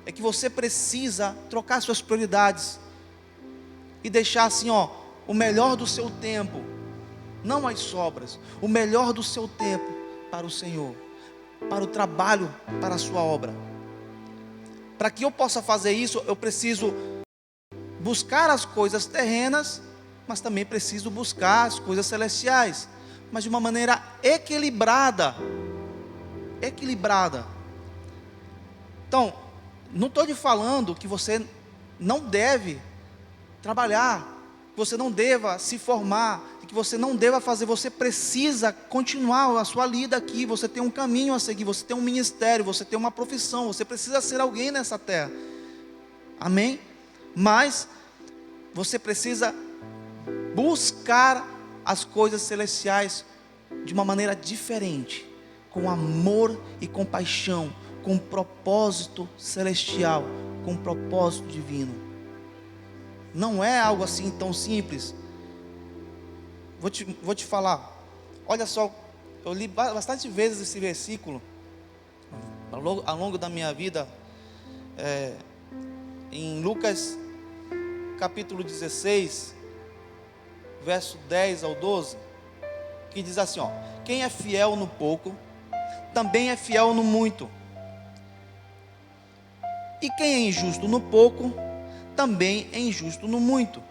É que você precisa trocar suas prioridades e deixar assim, o melhor do seu tempo, não as sobras, o melhor do seu tempo para o Senhor, para o trabalho, para a sua obra. Para que eu possa fazer isso, eu preciso buscar as coisas terrenas, mas também preciso buscar as coisas celestiais, mas de uma maneira equilibrada. Então, não estou lhe falando que você não deve trabalhar, que você não deva se formar, que você não deva fazer. Você precisa continuar a sua lida aqui. Você tem um caminho a seguir, você tem um ministério, você tem uma profissão, você precisa ser alguém nessa terra. Amém? Mas você precisa buscar as coisas celestiais de uma maneira diferente, com amor e compaixão, com propósito celestial, com propósito divino. Não é algo assim tão simples. Vou te falar. Olha só, eu li bastante vezes esse versículo ao longo da minha vida, em Lucas capítulo 16, verso 10 ao 12, que diz assim: quem é fiel no pouco, também é fiel no muito. E quem é injusto no pouco, também é injusto no muito.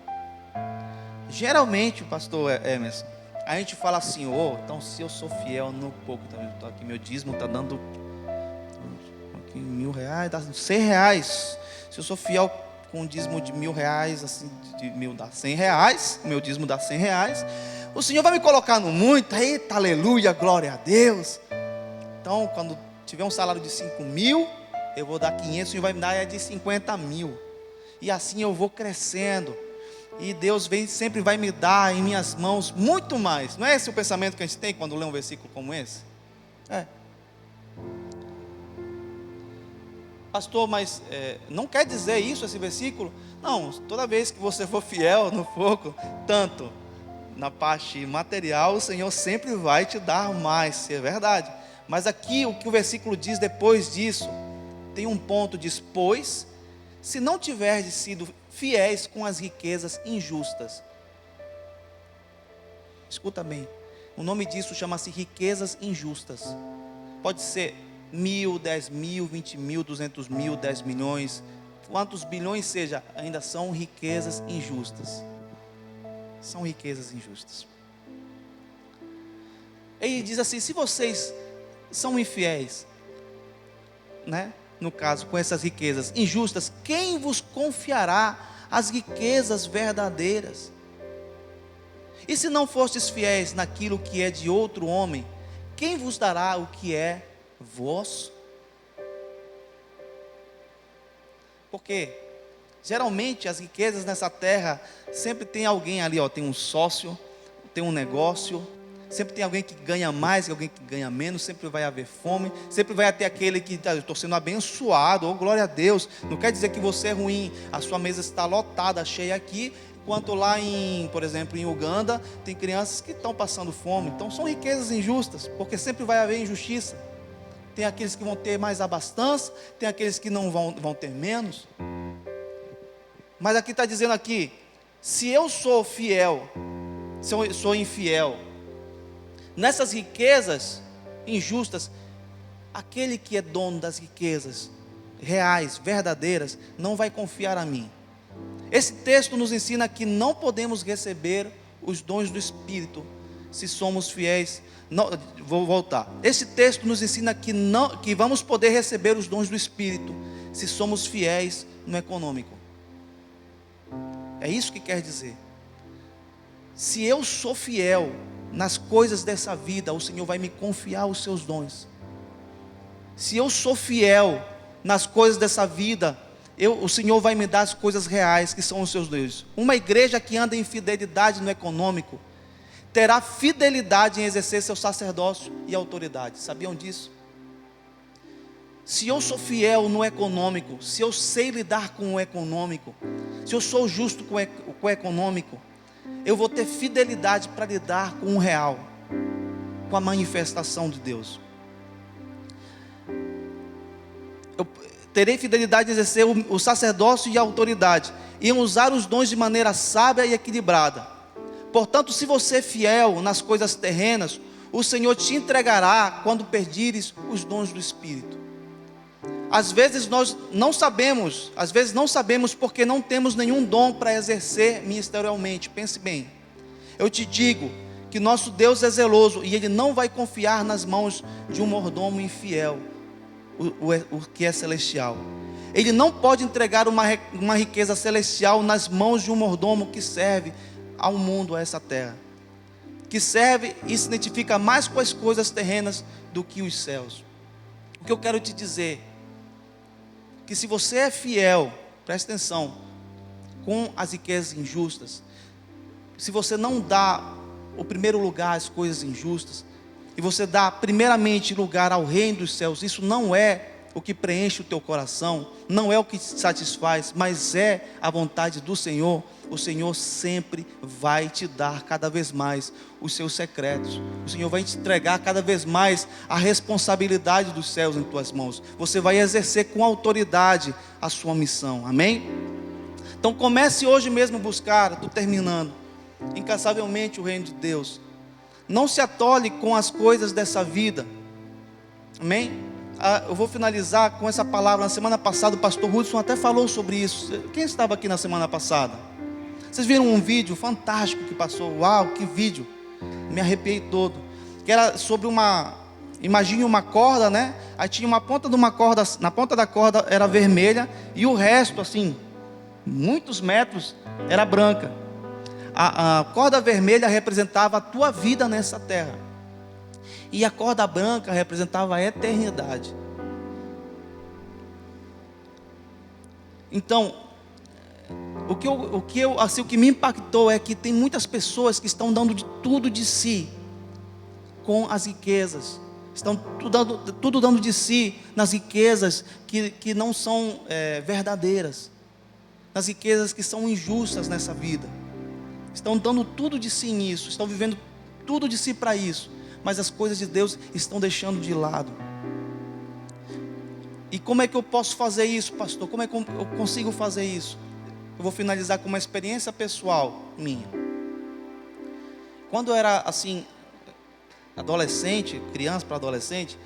Geralmente, pastor Emerson, a gente fala assim: então se eu sou fiel no pouco, tá aqui meu dízimo está dando aqui R$1.000, dá R$100. Se eu sou fiel com um dízimo de R$1.000, assim, dá R$100, meu dízimo dá R$100, o Senhor vai me colocar no muito. Eita, aleluia, glória a Deus. Então, quando tiver um salário de 5.000, eu vou dar 500, o Senhor vai me dar de 50.000, e assim eu vou crescendo, e Deus sempre vai me dar em minhas mãos muito mais. Não é esse o pensamento que a gente tem quando lê um versículo como esse? Pastor, mas não quer dizer isso esse versículo? Não, toda vez que você for fiel no pouco, tanto na parte material, o Senhor sempre vai te dar mais, é verdade. Mas aqui o que o versículo diz depois disso, tem um ponto: diz: pois, se não tiverdes sido fiéis com as riquezas injustas. Escuta bem, o nome disso chama-se riquezas injustas. Pode ser 1.000, 10.000, 20.000, 200.000, 10 milhões, quantos bilhões seja, ainda são riquezas injustas. São riquezas injustas. Ele diz assim: se vocês são infiéis, né? No caso, com essas riquezas injustas, quem vos confiará as riquezas verdadeiras? E se não fostes fiéis naquilo que é de outro homem, quem vos dará o que é vosso? Porque Geralmente as riquezas nessa terra, sempre tem alguém ali, tem um sócio, tem um negócio, sempre tem alguém que ganha mais e alguém que ganha menos, sempre vai haver fome, sempre vai ter aquele que eu estou sendo abençoado, oh glória a Deus. Não quer dizer que você é ruim, a sua mesa está lotada, cheia aqui, enquanto lá por exemplo, em Uganda, tem crianças que estão passando fome. Então são riquezas injustas, porque sempre vai haver injustiça. Tem aqueles que vão ter mais abastança, tem aqueles que não vão ter menos. Mas aqui está dizendo aqui, se eu sou fiel, se eu sou infiel, nessas riquezas injustas, aquele que é dono das riquezas reais, verdadeiras, não vai confiar a mim. Esse texto nos ensina que não podemos receber os dons do Espírito se somos fiéis. Não, vou voltar. Esse texto nos ensina que vamos poder receber os dons do Espírito se somos fiéis no econômico. É isso que quer dizer. Se eu sou fiel nas coisas dessa vida, o Senhor vai me confiar os seus dons. Se eu sou fiel nas coisas dessa vida, o Senhor vai me dar as coisas reais, que são os seus dons. Uma igreja que anda em fidelidade no econômico, terá fidelidade em exercer seu sacerdócio e autoridade. Sabiam disso? Se eu sou fiel no econômico, se eu sei lidar com o econômico, se eu sou justo com o econômico, eu vou ter fidelidade para lidar com o real, com a manifestação de Deus. Eu terei fidelidade em exercer o sacerdócio e a autoridade, e em usar os dons de maneira sábia e equilibrada. Portanto, se você é fiel nas coisas terrenas, o Senhor te entregará quando perdires os dons do Espírito. Às vezes nós não sabemos, porque não temos nenhum dom para exercer ministerialmente. Pense bem, eu te digo que nosso Deus é zeloso e Ele não vai confiar nas mãos de um mordomo infiel, o que é celestial. Ele não pode entregar uma riqueza celestial nas mãos de um mordomo que serve ao mundo, a essa terra, que serve e se identifica mais com as coisas terrenas do que os céus. O que eu quero te dizer, que se você é fiel, presta atenção, com as riquezas injustas, se você não dá o primeiro lugar às coisas injustas, e você dá primeiramente lugar ao reino dos céus, isso não é o que preenche o teu coração, não é o que te satisfaz, mas é a vontade do Senhor. O Senhor sempre vai te dar cada vez mais os seus secretos. O Senhor vai te entregar cada vez mais a responsabilidade dos céus em tuas mãos. Você vai exercer com autoridade a sua missão, amém? Então comece hoje mesmo a buscar, estou terminando, incansavelmente o reino de Deus. Não se atole com as coisas dessa vida, amém? Eu vou finalizar com essa palavra. Na semana passada o pastor Hudson até falou sobre isso. Quem estava aqui na semana passada? Vocês viram um vídeo fantástico que passou? Uau, que vídeo! Me arrepiei todo. Que era sobre imagine uma corda, né? Aí tinha uma ponta de uma corda, na ponta da corda era vermelha e o resto, assim, muitos metros, era branca. A corda vermelha representava a tua vida nessa terra, e a corda branca representava a eternidade. Então, o que me impactou é que tem muitas pessoas que estão dando de tudo de si com as riquezas, estão tudo dando de si nas riquezas que não são verdadeiras, nas riquezas que são injustas nessa vida. Estão dando tudo de si nisso, estão vivendo tudo de si para isso, mas as coisas de Deus estão deixando de lado. E como é que eu posso fazer isso, pastor? Como é que eu consigo fazer isso? Eu vou finalizar com uma experiência pessoal minha. Quando eu era assim, adolescente, criança para adolescente,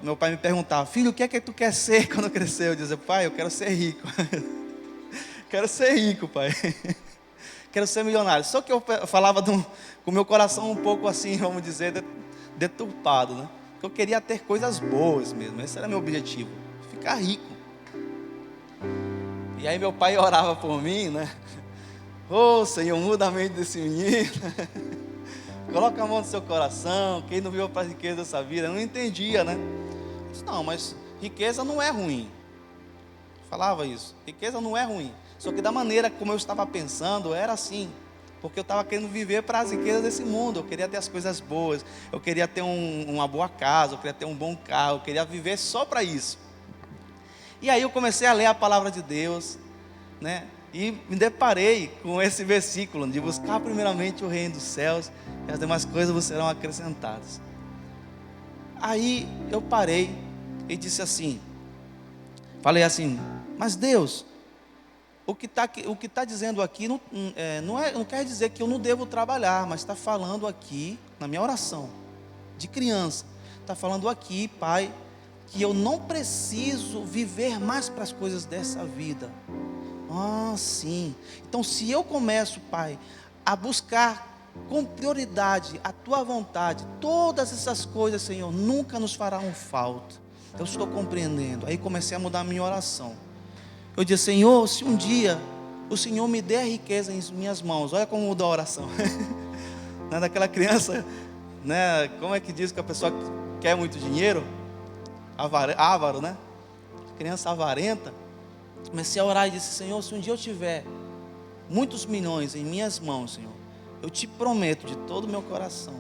meu pai me perguntava: filho, o que é que tu quer ser quando crescer? Eu dizia: pai, eu quero ser rico. Quero ser rico, pai. Quero ser milionário. Só que eu falava com o meu coração um pouco assim, vamos dizer, deturpado, né? Porque eu queria ter coisas boas mesmo. Esse era meu objetivo, ficar rico. E aí meu pai orava por mim, né? Ô Senhor, muda a mente desse menino. Coloca a mão no seu coração. Quem não viu para a riqueza dessa vida? Eu não entendia, né? Eu disse: não, mas riqueza não é ruim. falava isso. Riqueza não é ruim. Só que da maneira como eu estava pensando, era assim. Porque eu estava querendo viver para as riquezas desse mundo. Eu queria ter as coisas boas. Eu queria ter uma boa casa. Eu queria ter um bom carro. Eu queria viver só para isso. E aí eu comecei a ler a palavra de Deus, né? E me deparei com esse versículo de buscar primeiramente o reino dos céus e as demais coisas vos serão acrescentadas. Aí eu parei e disse assim, falei assim, mas Deus, o que está dizendo aqui não quer dizer que eu não devo trabalhar, mas está falando aqui, na minha oração, de criança, está falando aqui, Pai, que eu não preciso viver mais para as coisas dessa vida. Ah, sim. Então se eu começo, Pai, a buscar com prioridade a Tua vontade, todas essas coisas, Senhor, nunca nos farão falta. Eu estou compreendendo. Aí comecei a mudar a minha oração. Eu disse, Senhor, se um dia o Senhor me der riqueza em minhas mãos, olha como mudou a oração. Não é daquela criança, né? Como é que diz que a pessoa quer muito dinheiro? Avaro, né? Criança avarenta. Comecei a orar e disse, Senhor, se um dia eu tiver muitos milhões em minhas mãos, Senhor, eu te prometo de todo o meu coração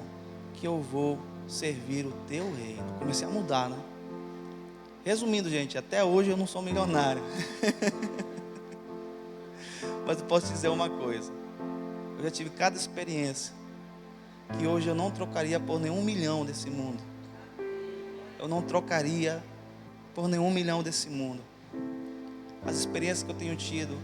que eu vou servir o Teu reino. Comecei a mudar, né? Resumindo, gente, até hoje eu não sou milionário. Mas eu posso dizer uma coisa. Eu já tive cada experiência que hoje eu não trocaria por nenhum milhão desse mundo. Eu não trocaria por nenhum milhão desse mundo. As experiências que eu tenho tido,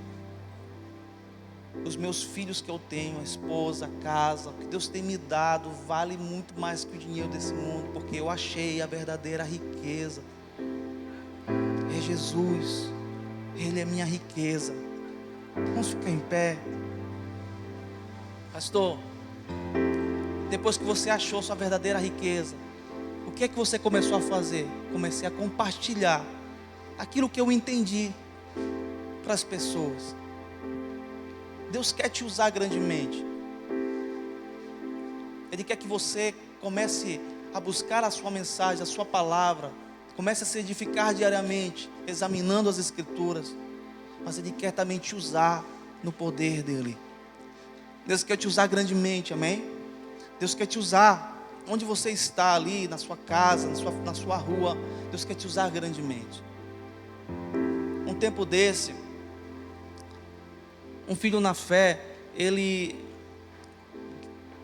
os meus filhos que eu tenho, a esposa, a casa, o que Deus tem me dado, vale muito mais que o dinheiro desse mundo, porque eu achei a verdadeira riqueza. É Jesus, Ele é minha riqueza. Vamos ficar em pé. Pastor, depois que você achou sua verdadeira riqueza, o que é que você começou a fazer? Comecei a compartilhar aquilo que eu entendi para as pessoas. Deus quer te usar grandemente. Ele quer que você comece a buscar a sua mensagem, a sua palavra. Comece a se edificar diariamente, examinando as Escrituras. Mas Ele quer também te usar no poder dEle. Deus quer te usar grandemente, amém? Deus quer te usar onde você está ali, na sua casa, na sua rua. Deus quer te usar grandemente. Um tempo desse, um filho na fé, ele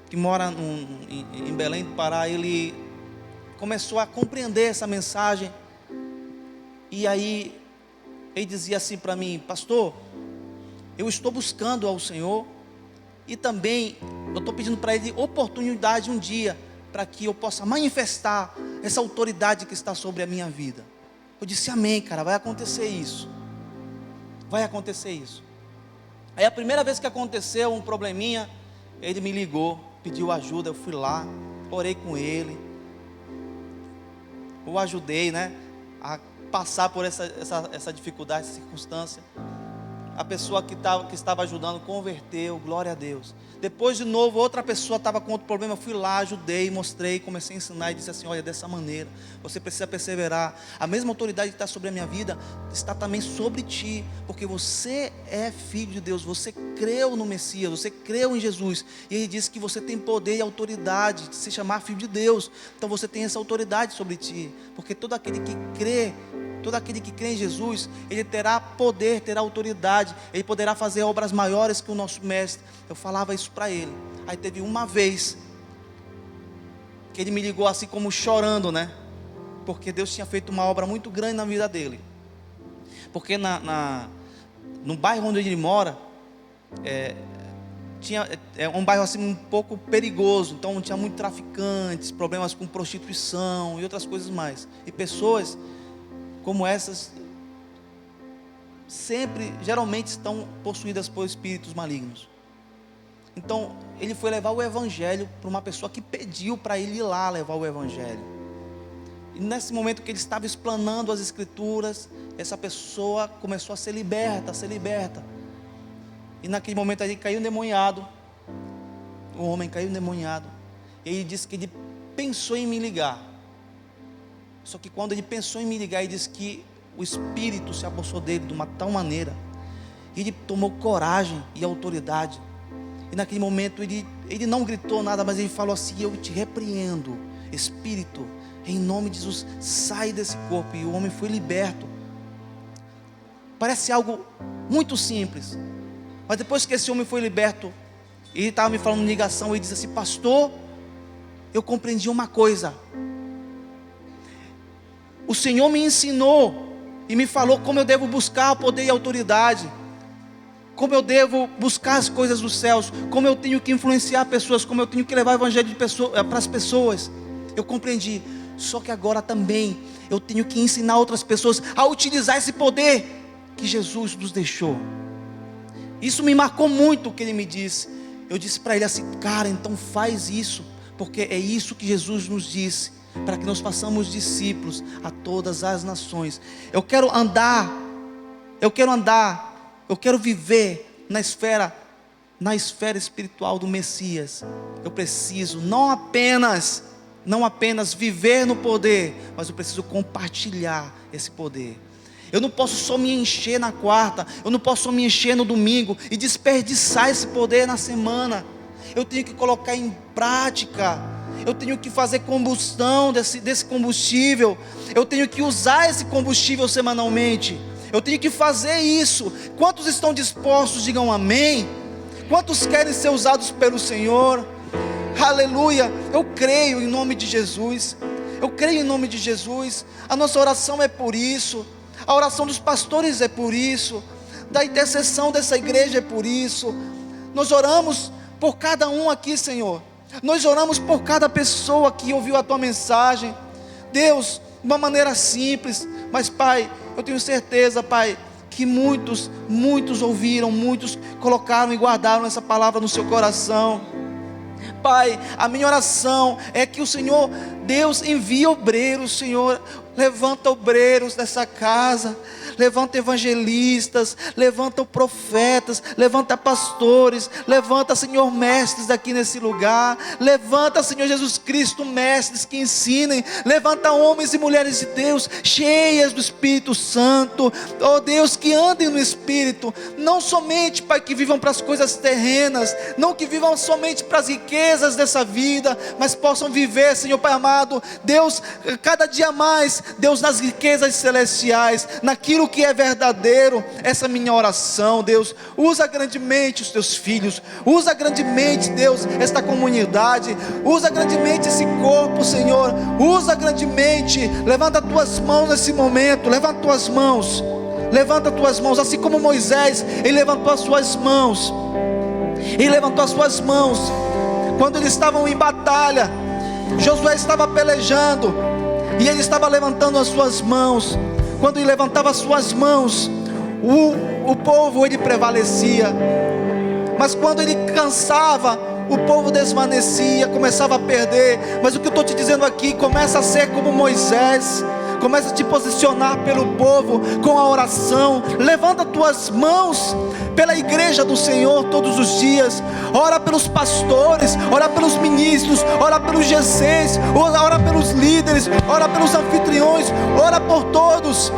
que mora em Belém do Pará, ele começou a compreender essa mensagem. E aí ele dizia assim para mim, pastor, eu estou buscando ao Senhor e também eu estou pedindo para Ele oportunidade um dia para que eu possa manifestar essa autoridade que está sobre a minha vida. Eu disse, amém, cara, vai acontecer isso. Vai acontecer isso. Aí a primeira vez que aconteceu um probleminha, ele me ligou, pediu ajuda, eu fui lá, orei com ele, o ajudei, né, a passar por essa dificuldade, essa circunstância. A pessoa que estava ajudando converteu, glória a Deus. Depois de novo, outra pessoa estava com outro problema, eu fui lá, ajudei, mostrei, comecei a ensinar e disse assim, olha, dessa maneira, você precisa perseverar. A mesma autoridade que está sobre a minha vida, está também sobre ti, porque você é filho de Deus, você creu no Messias, você creu em Jesus, e Ele disse que você tem poder e autoridade de se chamar filho de Deus. Então você tem essa autoridade sobre ti, porque todo aquele que crê em Jesus, ele terá poder, terá autoridade, ele poderá fazer obras maiores que o nosso mestre. Eu falava isso para ele. Aí teve uma vez que ele me ligou assim como chorando, né? Porque Deus tinha feito uma obra muito grande na vida dele. Porque no bairro onde ele mora, é um bairro assim um pouco perigoso. Então tinha muitos traficantes, problemas com prostituição e outras coisas mais. E pessoas como essas geralmente estão possuídas por espíritos malignos. Então ele foi levar o evangelho para uma pessoa que pediu para ele ir lá levar o evangelho. E nesse momento que ele estava explanando as escrituras, essa pessoa começou a ser liberta. E naquele momento ele caiu endemoniado. O homem caiu endemoniado. E ele disse que ele pensou em me ligar. Só que quando ele pensou em me ligar, ele disse que o Espírito se apossou dele de uma tal maneira, e ele tomou coragem e autoridade. E naquele momento ele não gritou nada, mas ele falou assim: eu te repreendo, Espírito, em nome de Jesus, sai desse corpo. E o homem foi liberto. Parece algo muito simples, mas depois que esse homem foi liberto, ele estava me falando em ligação, ele disse assim: pastor, eu compreendi uma coisa. O Senhor me ensinou e me falou como eu devo buscar poder e autoridade, como eu devo buscar as coisas dos céus, como eu tenho que influenciar pessoas, como eu tenho que levar o evangelho para as pessoas. Eu compreendi. Só que agora também eu tenho que ensinar outras pessoas a utilizar esse poder que Jesus nos deixou. Isso me marcou muito o que ele me disse. Eu disse para ele assim: cara, então faz isso, porque é isso que Jesus nos disse, para que nós façamos discípulos a todas as nações. Eu quero viver na esfera espiritual do Messias. Eu preciso não apenas viver no poder, mas eu preciso compartilhar esse poder. Eu não posso só me encher na quarta, eu não posso só me encher no domingo e desperdiçar esse poder na semana. Eu tenho que colocar em prática, eu tenho que fazer combustão desse combustível, eu tenho que usar esse combustível semanalmente, eu tenho que fazer isso. Quantos estão dispostos? Digam amém. Quantos querem ser usados pelo Senhor? Aleluia. Eu creio em nome de Jesus, eu creio em nome de Jesus. A nossa oração é por isso, a oração dos pastores é por isso, da intercessão dessa igreja é por isso. Nós oramos por cada um aqui, Senhor. Nós oramos por cada pessoa que ouviu a Tua mensagem, Deus, de uma maneira simples, mas Pai, eu tenho certeza, Pai, que muitos ouviram, muitos colocaram e guardaram essa palavra no seu coração. Pai, a minha oração é que o Senhor, Deus, envie obreiros, Senhor. Levanta obreiros dessa casa, levanta evangelistas, levanta profetas, levanta pastores, levanta, Senhor, mestres aqui nesse lugar, levanta, Senhor Jesus Cristo, mestres que ensinem, levanta homens e mulheres de Deus, cheias do Espírito Santo, ó Deus, que andem no Espírito, não somente, Pai, que vivam para as coisas terrenas, não que vivam somente para as riquezas dessa vida, mas possam viver, Senhor Pai amado, Deus, cada dia mais, Deus, nas riquezas celestiais, naquilo que é verdadeiro. Essa é a minha oração, Deus. Usa grandemente os Teus filhos, usa grandemente, Deus, esta comunidade, usa grandemente esse corpo, Senhor, usa grandemente. Levanta as Tuas mãos nesse momento, levanta as Tuas mãos, assim como Moisés, ele levantou as suas mãos, quando eles estavam em batalha. Josué estava pelejando, e ele estava levantando as suas mãos. Quando ele levantava as suas mãos, o povo, ele prevalecia. Mas quando ele cansava, o povo desvanecia, começava a perder. Mas o que eu estou te dizendo aqui, começa a ser como Moisés. Começa a te posicionar pelo povo com a oração. Levanta tuas mãos pela igreja do Senhor todos os dias. Ora pelos pastores, ora pelos ministros, ora pelos GCs, ora pelos líderes, ora pelos anfitriões, ora por todos.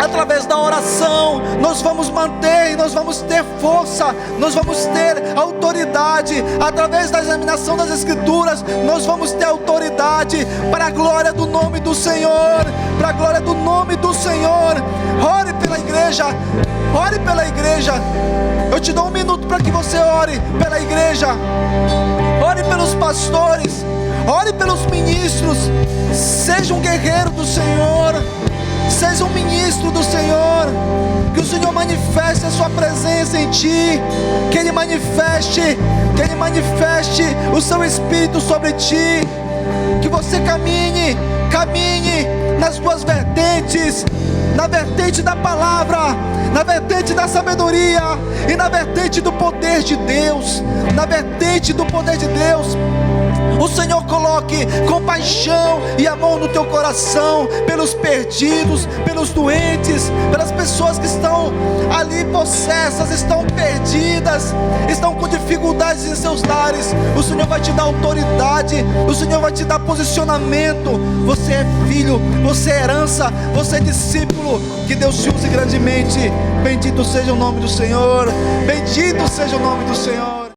Através da oração nós vamos manter, nós vamos ter força, nós vamos ter autoridade. Através da examinação das Escrituras nós vamos ter autoridade para a glória do nome do Senhor, para a glória do nome do Senhor. Ore pela igreja, ore pela igreja. Eu te dou um minuto para que você ore pela igreja, ore pelos pastores, ore pelos ministros. Seja um guerreiro do Senhor, seja um ministro do Senhor. Que o Senhor manifeste a sua presença em ti, que Ele manifeste o seu Espírito sobre ti, que você caminhe nas duas vertentes, na vertente da palavra, na vertente da sabedoria e na vertente do poder de Deus, na vertente do poder de Deus. O Senhor coloque compaixão e amor no teu coração pelos perdidos, pelos doentes, pelas pessoas que estão ali possessas, estão perdidas, estão com dificuldades em seus lares. O Senhor vai te dar autoridade, o Senhor vai te dar posicionamento. Você é filho, você é herança, você é discípulo. Que Deus te use grandemente. Bendito seja o nome do Senhor, bendito seja o nome do Senhor.